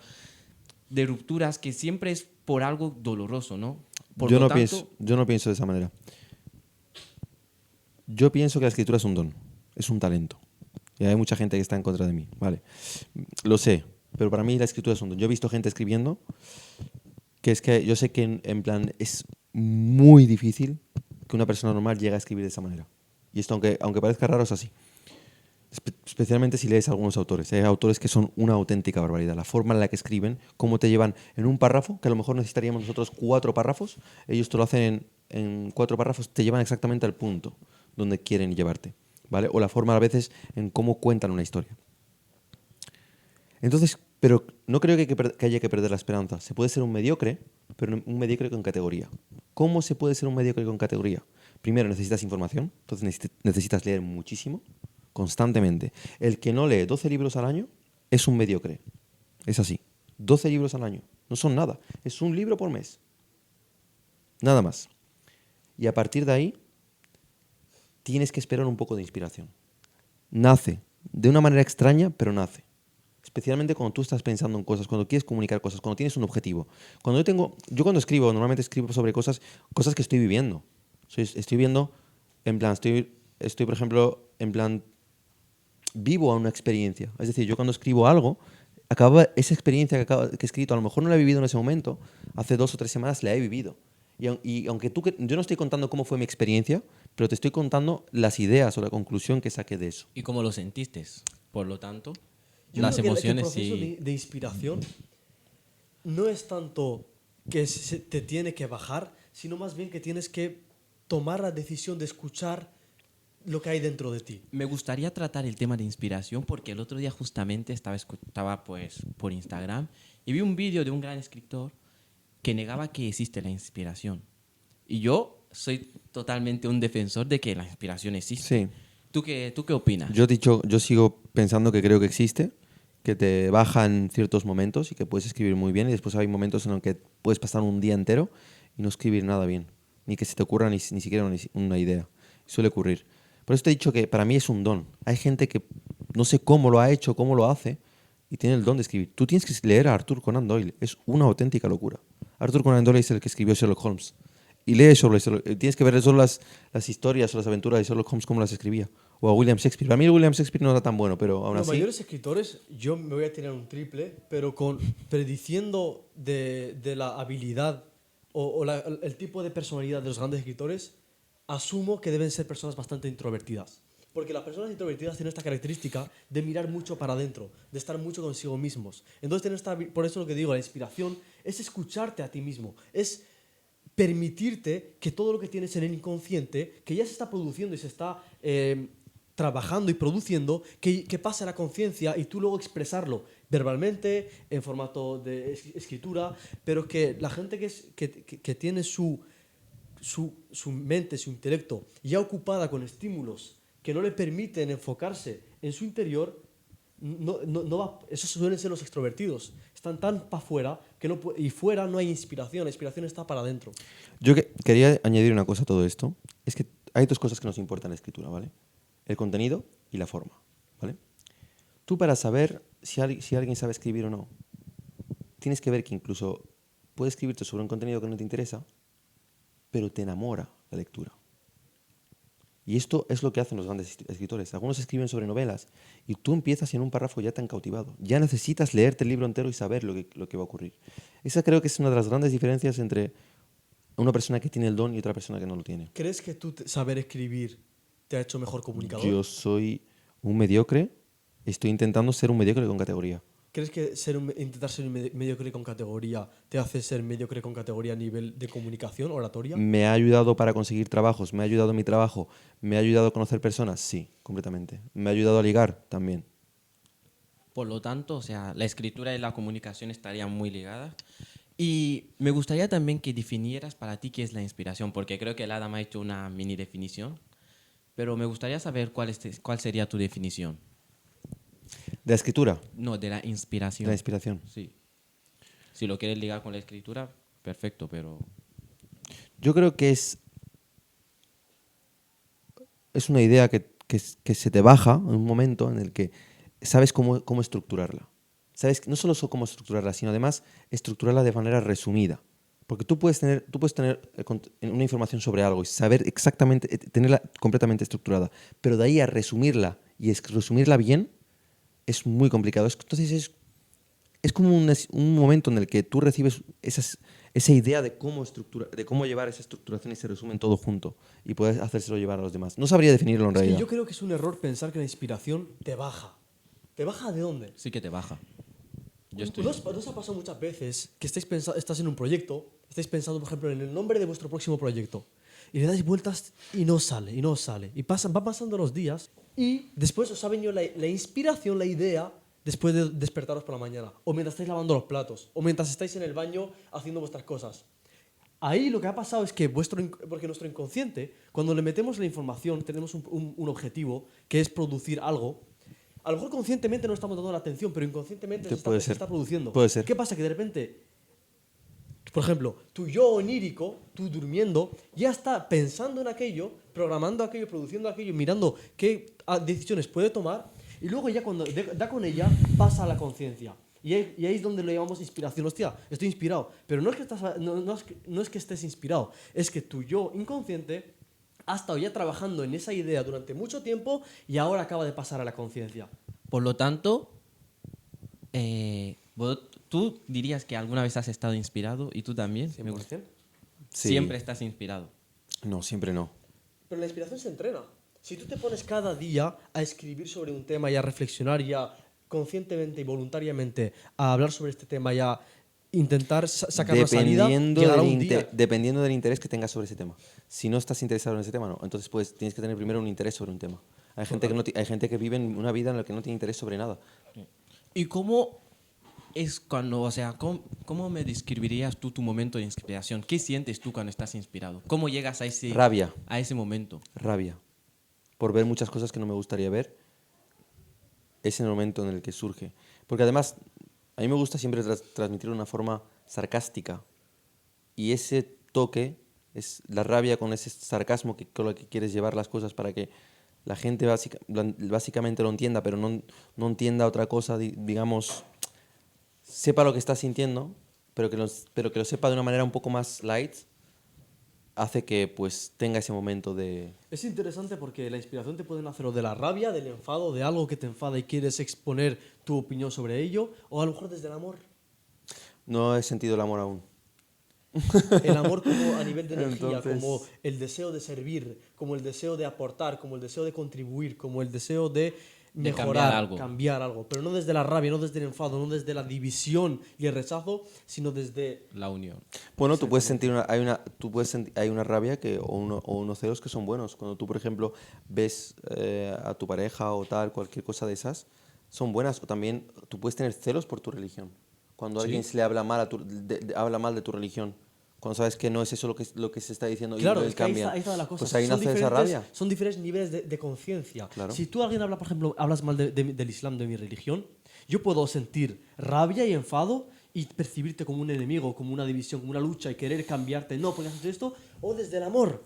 de rupturas, que siempre es por algo doloroso, ¿no? Por Yo lo no tanto, pienso de esa manera. Yo pienso que la escritura es un don, es un talento. Y hay mucha gente que está en contra de mí, ¿vale? Lo sé, pero para mí la escritura es un don. Yo he visto gente escribiendo que es que yo sé que en plan es muy difícil que una persona normal llegue a escribir de esa manera. Y esto, aunque parezca raro, es así. Especialmente si lees a algunos autores. Hay autores que son una auténtica barbaridad. La forma en la que escriben, cómo te llevan en un párrafo, que a lo mejor necesitaríamos nosotros 4 párrafos, ellos te lo hacen en 4 párrafos, te llevan exactamente al punto donde quieren llevarte, ¿vale? O la forma a veces en cómo cuentan una historia. Entonces, pero no creo que haya que perder la esperanza. Se puede ser un mediocre, pero un mediocre con categoría. ¿Cómo se puede ser un mediocre con categoría? Primero, necesitas información, entonces necesitas leer muchísimo, constantemente. El que no lee 12 libros al año es un mediocre. Es así. 12 libros al año. No son nada. Es un libro por mes. Nada más. Y a partir de ahí, tienes que esperar un poco de inspiración. Nace. De una manera extraña, pero nace. Especialmente cuando tú estás pensando en cosas, cuando quieres comunicar cosas, cuando tienes un objetivo. Yo cuando escribo, normalmente escribo sobre cosas que estoy viviendo. Estoy viendo, en plan, estoy por ejemplo, en plan, vivo a una experiencia. Es decir, yo cuando escribo algo, esa experiencia que he escrito, a lo mejor no la he vivido en ese momento, hace 2 o 3 semanas la he vivido. Y aunque yo no estoy contando cómo fue mi experiencia, pero te estoy contando las ideas o la conclusión que saqué de eso. ¿y cómo lo sentiste? Por lo tanto, Yo las creo que emociones el proceso sí. de inspiración no es tanto que te tiene que bajar, sino más bien que tienes que tomar la decisión de escuchar lo que hay dentro de ti. Me gustaría tratar el tema de inspiración porque el otro día justamente estaba pues por Instagram y vi un vídeo de un gran escritor que negaba que existe la inspiración. Y yo soy totalmente un defensor de que la inspiración existe. Sí. ¿Tú qué opinas? Yo sigo pensando que creo que existe, que te baja en ciertos momentos y que puedes escribir muy bien y después hay momentos en los que puedes pasar un día entero y no escribir nada bien, ni que se te ocurra ni siquiera una idea. Suele ocurrir. Por eso te he dicho que para mí es un don. Hay gente que no sé cómo lo ha hecho, cómo lo hace y tiene el don de escribir. Tú tienes que leer a Arthur Conan Doyle. Es una auténtica locura. Arthur Conan Doyle es el que escribió Sherlock Holmes. Y lees sobre tienes que ver solo las historias o las aventuras de Sherlock Holmes, cómo las escribía. O a William Shakespeare. Para mí William Shakespeare no era tan bueno, pero aún Los así... mayores escritores, yo me voy a tirar un triple, pero prediciendo de la habilidad o el tipo de personalidad de los grandes escritores, asumo que deben ser personas bastante introvertidas. Porque las personas introvertidas tienen esta característica de mirar mucho para adentro, de estar mucho consigo mismos. Entonces, por eso lo que digo, la inspiración es escucharte a ti mismo, es permitirte que todo lo que tienes en el inconsciente, que ya se está produciendo y se está trabajando y produciendo, que pase a la conciencia y tú luego expresarlo verbalmente, en formato de escritura, pero que la gente que tiene su su mente, su intelecto, ya ocupada con estímulos que no le permiten enfocarse en su interior, esos suelen ser los extrovertidos. Están tan para afuera que y fuera no hay inspiración, la inspiración está para adentro. Yo quería añadir una cosa a todo esto. Es que hay dos cosas que nos importan en la escritura, ¿vale? El contenido y la forma, ¿vale? Tú para saber si alguien sabe escribir o no, tienes que ver que incluso puede escribirte sobre un contenido que no te interesa, pero te enamora la lectura. Y esto es lo que hacen los grandes escritores. Algunos escriben sobre novelas y tú empiezas y en un párrafo ya te han cautivado. Ya necesitas leerte el libro entero y saber lo que va a ocurrir. Esa creo que es una de las grandes diferencias entre una persona que tiene el don y otra persona que no lo tiene. ¿Crees que saber escribir te ha hecho mejor comunicador? Yo soy un mediocre, estoy intentando ser un mediocre con categoría. ¿Crees que intentar ser un mediocre con categoría te hace ser mediocre con categoría a nivel de comunicación, oratoria? ¿Me ha ayudado para conseguir trabajos? ¿Me ha ayudado en mi trabajo? ¿Me ha ayudado a conocer personas? Sí, completamente. ¿Me ha ayudado a ligar? También. Por lo tanto, o sea, la escritura y la comunicación estarían muy ligadas. Y me gustaría también que definieras para ti qué es la inspiración, porque creo que el Adam ha hecho una mini definición, pero me gustaría saber cuál sería tu definición. ¿De la escritura? No, de la ¿De inspiración. la inspiración? Sí. Si lo quieres ligar con la escritura, perfecto, pero... Yo creo que es una idea que se te baja en un momento en el que sabes cómo estructurarla. Sabes no solo cómo estructurarla, sino además estructurarla de manera resumida. Porque tú puedes tener una información sobre algo y saber exactamente, tenerla completamente estructurada, pero de ahí a resumirla y resumirla bien es muy complicado. Entonces es como un momento en el que tú recibes esa idea de cómo llevar esa estructuración y se resumen todo junto y puedes hacérselo llevar a los demás. No sabría definirlo en Es que realidad. yo creo que es un error pensar que la inspiración te baja. ¿Te baja de dónde? Sí que te baja. Yo estoy... ¿No os ha pasado muchas veces que estás en un proyecto, estáis pensando, por ejemplo, en el nombre de vuestro próximo proyecto y le dais vueltas y no sale, y no sale? Y van pasando los días y después os ha venido la inspiración, la idea, después de despertaros por la mañana, o mientras estáis lavando los platos, o mientras estáis en el baño haciendo vuestras cosas. Ahí lo que ha pasado es que porque nuestro inconsciente, cuando le metemos la información, tenemos un objetivo, que es producir algo. A lo mejor conscientemente no estamos dando la atención, pero inconscientemente se está produciendo. Puede ser. ¿Qué pasa? Que de repente, por ejemplo, tu yo onírico, tú durmiendo, ya está pensando en aquello, programando aquello, produciendo aquello, mirando qué decisiones puede tomar, y luego ya cuando da con ella, pasa a la conciencia. Y ahí es donde lo llamamos inspiración. Hostia, estoy inspirado. Pero no es que estés inspirado, es que tu yo inconsciente ha estado ya trabajando en esa idea durante mucho tiempo y ahora acaba de pasar a la conciencia. Por lo tanto, tú dirías que alguna vez has estado inspirado y tú también. Me gusta. 100%. Sí. Siempre estás inspirado. No, siempre no. Pero la inspiración se entrena. Si tú te pones cada día a escribir sobre un tema y a reflexionar y a conscientemente y voluntariamente a hablar sobre este tema y a intentar sacar una salida, llegará un día. Dependiendo del interés que tengas sobre ese tema. Si no estás interesado en ese tema, no. Entonces pues tienes que tener primero un interés sobre un tema. Hay gente que vive en una vida en la que no tiene interés sobre nada. ¿Y cómo es cuando, o sea, cómo me describirías tú tu momento de inspiración? ¿Qué sientes tú cuando estás inspirado? ¿Cómo llegas a Rabia. a ese momento? Rabia. Por ver muchas cosas que no me gustaría ver. Es el momento en el que surge. Porque además, a mí me gusta siempre transmitir de una forma sarcástica. Y ese toque, es la rabia con ese sarcasmo con lo que quieres llevar las cosas para que la gente básicamente lo entienda, pero no entienda otra cosa, digamos, sepa lo que está sintiendo, pero que lo sepa de una manera un poco más light, hace que pues tenga ese momento de... Es interesante porque la inspiración te puede nacer o de la rabia, del enfado, de algo que te enfada y quieres exponer tu opinión sobre ello, o a lo mejor desde el amor. No he sentido el amor aún. El amor como a nivel de energía, Entonces... como el deseo de servir, como el deseo de aportar, como el deseo de contribuir, como el deseo de mejorar, cambiar algo. Pero no desde la rabia, no desde el enfado, no desde la división y el rechazo, sino desde... La unión. Bueno, tú puedes sentir hay una rabia o unos celos que son buenos. Cuando tú, por ejemplo, ves a tu pareja o tal, cualquier cosa de esas, son buenas. O también tú puedes tener celos por tu religión. Cuando alguien se le habla mal, habla mal de tu religión, cuando sabes que no es eso lo que se está diciendo Claro, y es que ahí cambian, está, ahí está la cosa. pues ahí Son nace esa rabia. Son diferentes niveles de conciencia. Claro. Si tú alguien habla, por ejemplo, hablas mal del Islam, de mi religión, yo puedo sentir rabia y enfado y percibirte como un enemigo, como una división, como una lucha y querer cambiarte. No, porque haces esto. O desde el amor.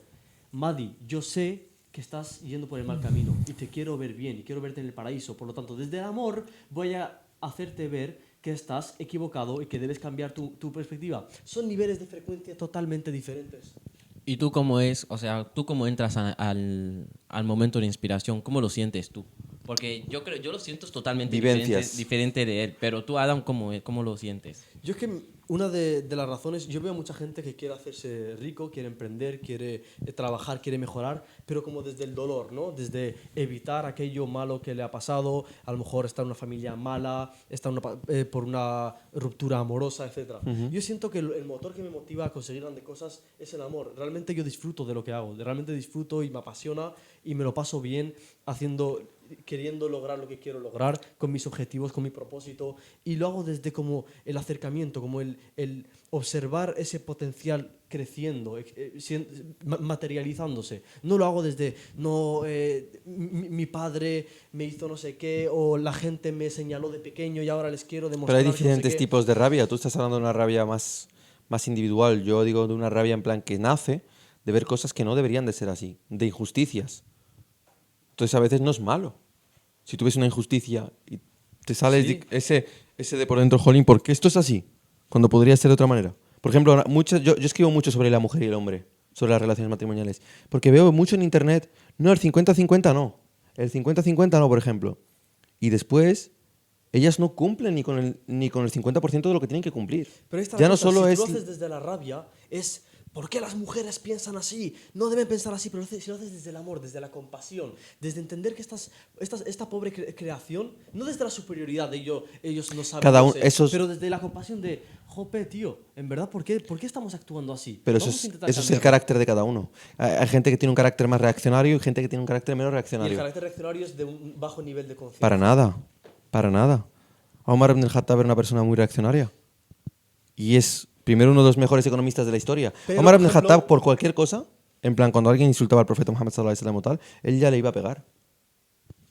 Madi, yo sé que estás yendo por el mal camino y te quiero ver bien y quiero verte en el paraíso. Por lo tanto, desde el amor voy a hacerte ver que estás equivocado y que debes cambiar tu perspectiva. Son niveles de frecuencia totalmente diferentes. ¿Y tú cómo o sea, tú cómo entras al momento de inspiración? ¿Cómo lo sientes tú? Porque yo lo siento totalmente Vivencias. diferente de él, pero tú, Adam, ¿cómo lo sientes? Yo es que una de las razones, yo veo mucha gente que quiere hacerse rico, quiere emprender, quiere trabajar, quiere mejorar, pero como desde el dolor, ¿no? Desde evitar aquello malo que le ha pasado, a lo mejor está en una familia mala, está por una ruptura amorosa, etc. Yo siento que el motor que me motiva a conseguir grandes cosas es el amor. Realmente yo disfruto de lo que hago, realmente disfruto y me apasiona y me lo paso bien queriendo lograr lo que quiero lograr, con mis objetivos, con mi propósito, y lo hago desde como el acercamiento, como el observar ese potencial creciendo, materializándose. No lo hago desde, mi padre me hizo no sé qué, o la gente me señaló de pequeño y ahora les quiero demostrar. Pero hay diferentes no sé qué. tipos de rabia. Tú estás hablando de una rabia más individual. Yo digo de una rabia en plan que nace de ver cosas que no deberían de ser así, de injusticias. Entonces a veces no es malo. Si tú ves una injusticia y te sales Sí. ese de por dentro, jolín, ¿por qué esto es así? Cuando podría ser de otra manera. Por ejemplo, yo escribo mucho sobre la mujer y el hombre, sobre las relaciones matrimoniales, porque veo mucho en internet, no, el 50-50 no, el 50-50 no, por ejemplo. Y después, ellas no cumplen ni con el 50% de lo que tienen que cumplir. Pero esta Ya no cosa, solo si es... tú lo haces desde la rabia, es ¿por qué las mujeres piensan así? No deben pensar así, pero si lo haces desde el amor, desde la compasión, desde entender que esta pobre creación, no desde la superioridad de ellos no saben, Cada no uno- sé, esos- pero desde la compasión de, jope, tío, en verdad, ¿por qué estamos actuando así? Pero Vamos a intentar eso es el cambiarlo. carácter de cada uno. Hay gente que tiene un carácter más reaccionario y gente que tiene un carácter menos Y el reaccionario. carácter reaccionario es de un bajo nivel de conciencia. Para nada, para nada. Omar ibn al-Khattab era una persona muy reaccionaria. Y es primero uno de los mejores economistas de la historia. Pero, Omar por ibn ejemplo- al-Khattab, por cualquier cosa, en plan, cuando alguien insultaba al profeta Muhammad sallallahu alaihi wasallam o tal, él ya le iba a pegar.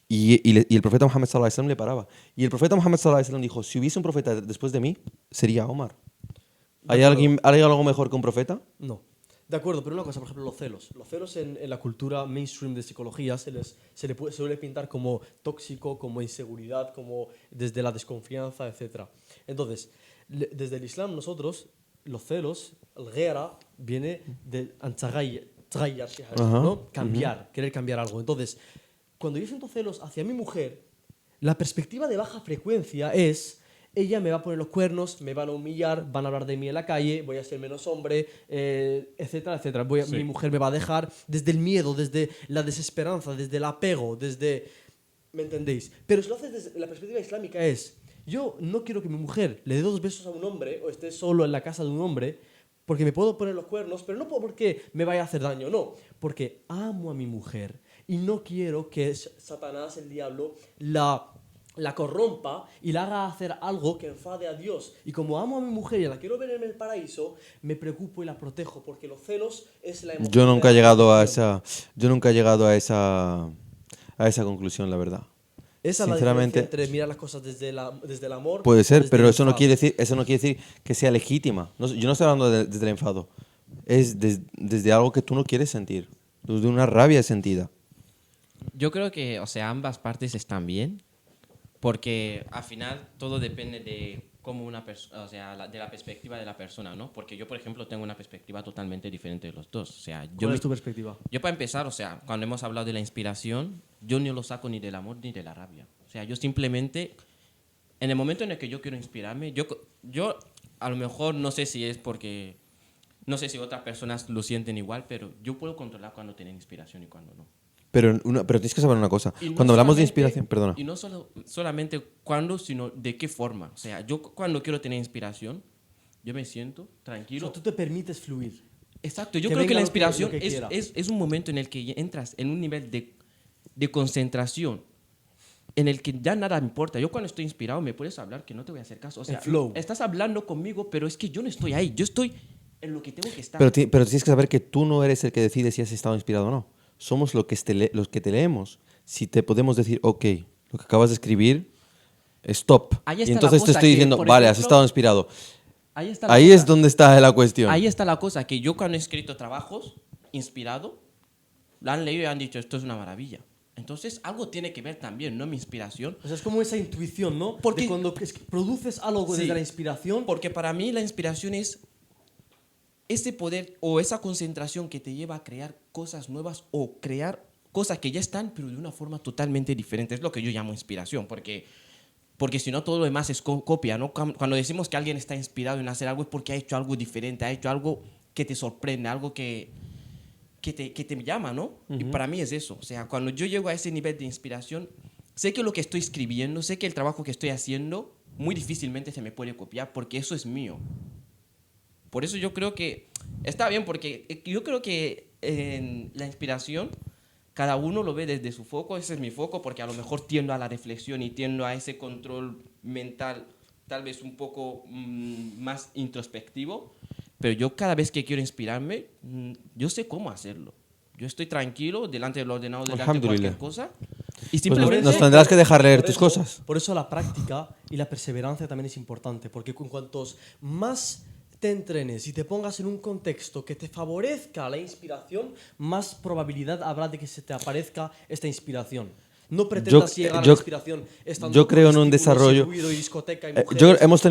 Y el profeta Muhammad sallallahu alaihi wasallam le paraba. Y el profeta Muhammad sallallahu alaihi wasallam dijo, si hubiese un profeta después de mí, sería Omar. ¿Hay algo mejor que un profeta? No. De acuerdo, pero una cosa, por ejemplo, los celos. Los celos en la cultura mainstream de psicología se le suele pintar como tóxico, como inseguridad, como desde la desconfianza, etc. Entonces, desde el Islam nosotros, los celos, el ghera, viene de tghayar, ¿no? Cambiar, querer cambiar algo. Entonces, cuando yo siento celos hacia mi mujer, la perspectiva de baja frecuencia es... Ella me va a poner los cuernos, me van a humillar, van a hablar de mí en la calle, voy a ser menos hombre, etcétera, etcétera. Mi mujer me va a dejar desde el miedo, desde la desesperanza, desde el apego, desde... ¿Me entendéis? Pero si lo haces desde la perspectiva islámica es... Yo no quiero que mi mujer le dé 2 besos a un hombre o esté solo en la casa de un hombre porque me puedo poner los cuernos, pero no porque me vaya a hacer daño, no. Porque amo a mi mujer y no quiero que Satanás, el diablo, la corrompa y la haga hacer algo que enfade a Dios. Y como amo a mi mujer y la quiero ver en el paraíso, me preocupo y la protejo, porque los celos es la emoción. Yo nunca he de la llegado a protección. esa conclusión, la verdad. Esa es la Sinceramente, diferencia entre mirar las cosas desde el amor. puede o ser, desde pero el eso no enfado. quiere decir que sea legítima. Yo no estoy hablando desde el enfado. Es desde algo que tú no quieres sentir, desde una rabia sentida. Yo creo que, o sea, ambas partes están bien, porque al final todo depende de cómo una persona, o sea, de la perspectiva de la persona, ¿no? Porque yo, por ejemplo, tengo una perspectiva totalmente diferente de los dos. O sea, ¿Cuál es tu perspectiva? yo para empezar, o sea, cuando hemos hablado de la inspiración, yo no lo saco ni del amor ni de la rabia. O sea, yo simplemente, en el momento en el que yo quiero inspirarme, yo a lo mejor no sé si es porque, no sé si otras personas lo sienten igual, pero yo puedo controlar cuando tienen inspiración y cuando no. Pero tienes que saber una cosa. Y no Cuando hablamos de solamente- inspiración, perdona. Y no solamente cuándo, sino de qué forma. O sea, yo cuando quiero tener inspiración, yo me siento O tranquilo. sea, tú te permites fluir. Exacto, yo que creo que venga la lo que- lo inspiración que quiera. es un momento en el que entras en un nivel de concentración en el que ya nada me importa. Yo cuando estoy inspirado me puedes hablar que no te voy a hacer caso. O sea, flow. estás hablando conmigo, pero es que yo no estoy ahí. Yo estoy en lo que tengo que estar. Pero tienes que saber que tú no eres el que decide si has estado inspirado o no. Somos los que te leemos. Si te podemos decir, ok, lo que acabas de escribir, stop. Ahí Y está la entonces te cosa estoy que, diciendo, por vale, has ejemplo, estado inspirado. Ahí está la Ahí cosa. es donde está la cuestión. Ahí está la cosa, que yo cuando he escrito trabajos inspirado, lo han leído y han dicho, esto es una maravilla. Entonces, algo tiene que ver también, ¿no? Mi inspiración. O sea, es como esa intuición, ¿no? Porque- de cuando produces algo Sí. desde la inspiración. Porque para mí la inspiración es ese poder o esa concentración que te lleva a crear cosas nuevas o crear cosas que ya están, pero de una forma totalmente diferente. Es lo que yo llamo inspiración, porque si no todo lo demás es copia, ¿no? Cuando decimos que alguien está inspirado en hacer algo es porque ha hecho algo diferente, ha hecho algo que te sorprende, algo que te llama, ¿no? Y para mí es eso. O sea, cuando yo llego a ese nivel de inspiración, sé que lo que estoy escribiendo, sé que el trabajo que estoy haciendo, muy difícilmente se me puede copiar porque eso es mío. Por eso yo creo que está bien, porque yo creo que en la inspiración cada uno lo ve desde su foco. Ese es mi foco, porque a lo mejor tiendo a la reflexión y tiendo a ese control mental tal vez un poco más introspectivo. Pero yo cada vez que quiero inspirarme, yo sé cómo hacerlo. Yo estoy tranquilo delante del ordenador, delante de cualquier Alhamdulillah. cosa. Y Pues simplemente... nos tendrás que dejar leer Por tus eso- cosas. Por eso la práctica y la perseverancia también es importante, porque con cuantos más te entrenes y te pongas en un contexto que te favorezca la inspiración, más probabilidad habrá de que se te aparezca esta inspiración. No pretendas llegar a la inspiración estando yo creo con en un estímulos y desarrollo. ruido y discoteca y Yo mujeres. hemos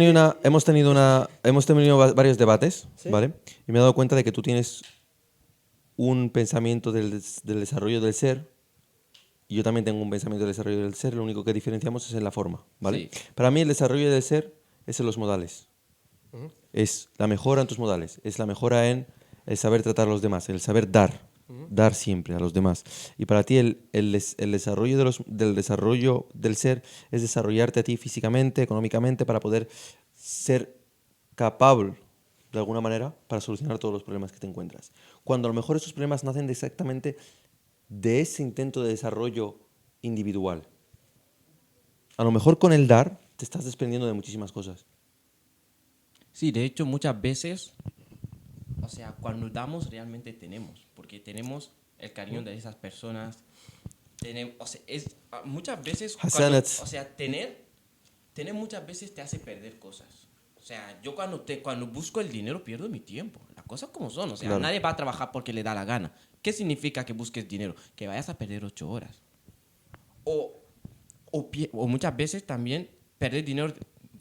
tenido varios debates, ¿Sí? ¿vale? Y me he dado cuenta de que tú tienes un pensamiento del desarrollo del ser y yo también tengo un pensamiento del desarrollo del ser. Lo único que diferenciamos es en la forma, ¿vale? Sí. Para mí el desarrollo del ser es en los modales. Es la mejora en tus modales, es la mejora en el saber tratar a los demás, el saber dar siempre a los demás. Y para ti el desarrollo del desarrollo del ser es desarrollarte a ti físicamente, económicamente, para poder ser capaz, de alguna manera, para solucionar todos los problemas que te encuentras. Cuando a lo mejor esos problemas nacen exactamente de ese intento de desarrollo individual. A lo mejor con el dar te estás desprendiendo de muchísimas cosas. Sí, de hecho, muchas veces, o sea, cuando damos realmente tenemos, porque tenemos el cariño de esas personas. O sea, muchas veces, Hasanat. o sea, tener muchas veces te hace perder cosas. O sea, yo cuando busco el dinero pierdo mi tiempo. Las cosas como son. O sea, Claro. nadie va a trabajar porque le da la gana. ¿Qué significa que busques dinero? Que vayas a perder 8 horas. O muchas veces también perder dinero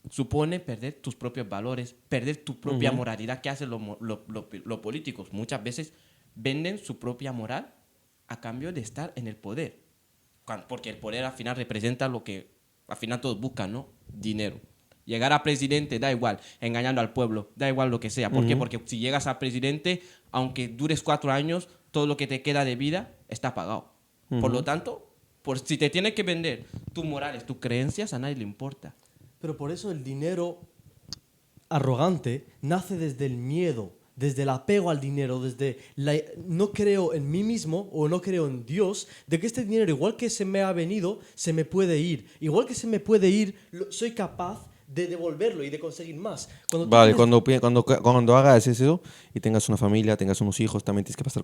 supone perder tus propios valores, perder tu propia moralidad. ¿Qué hacen los políticos? Muchas veces venden su propia moral a cambio de estar en el poder. Porque el poder al final representa lo que al final todos buscan, ¿no? Dinero. Llegar a presidente da igual, engañando al pueblo, da igual lo que sea. ¿Por qué? Porque si llegas a presidente, aunque dures 4 años, todo lo que te queda de vida está pagado. Por lo tanto, si te tienes que vender tus morales, tus creencias, a nadie le importa. Pero por eso el dinero arrogante nace desde el miedo, desde el apego al dinero, no creo en mí mismo o no creo en Dios, de que este dinero, igual que se me ha venido, se me puede ir. Igual que se me puede ir, soy capaz de devolverlo y de conseguir más. Cuando tú Vale, tienes- cuando hagas eso y tengas una familia, tengas unos hijos, también tienes que pasar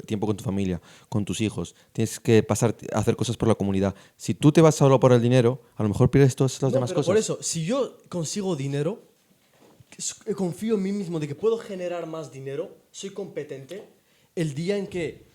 tiempo con tu familia, con tus hijos. Tienes que hacer cosas por la comunidad. Si tú te vas solo por el dinero, a lo mejor pierdes todas las No, demás pero cosas. por eso, si yo consigo dinero, confío en mí mismo de que puedo generar más dinero, soy competente, el día en que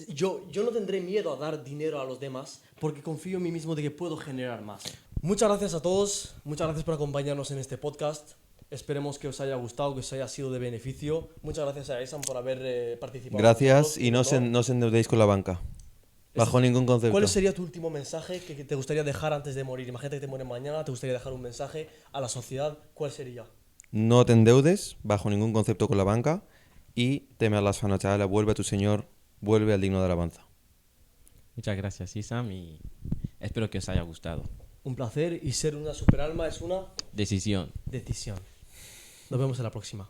yo no tendré miedo a dar dinero a los demás porque confío en mí mismo de que puedo generar más. Muchas gracias a todos, muchas gracias por acompañarnos en este podcast. Esperemos que os haya gustado, que os haya sido de beneficio. Muchas gracias a Esan por haber participado. Gracias con y nosotros. no os endeudéis con la banca. Bajo ningún concepto. ¿Cuál sería tu último mensaje que te gustaría dejar antes de morir? Imagínate que te mueres mañana, te gustaría dejar un mensaje a la sociedad. ¿Cuál sería? No te endeudes bajo ningún concepto con la banca y teme a Allah subhanahu wa ta'ala, vuelve a tu Señor, vuelve al digno de alabanza. Muchas gracias, Isam, y espero que os haya gustado. Un placer y ser una superalma es una Decisión. decisión. Nos vemos en la próxima.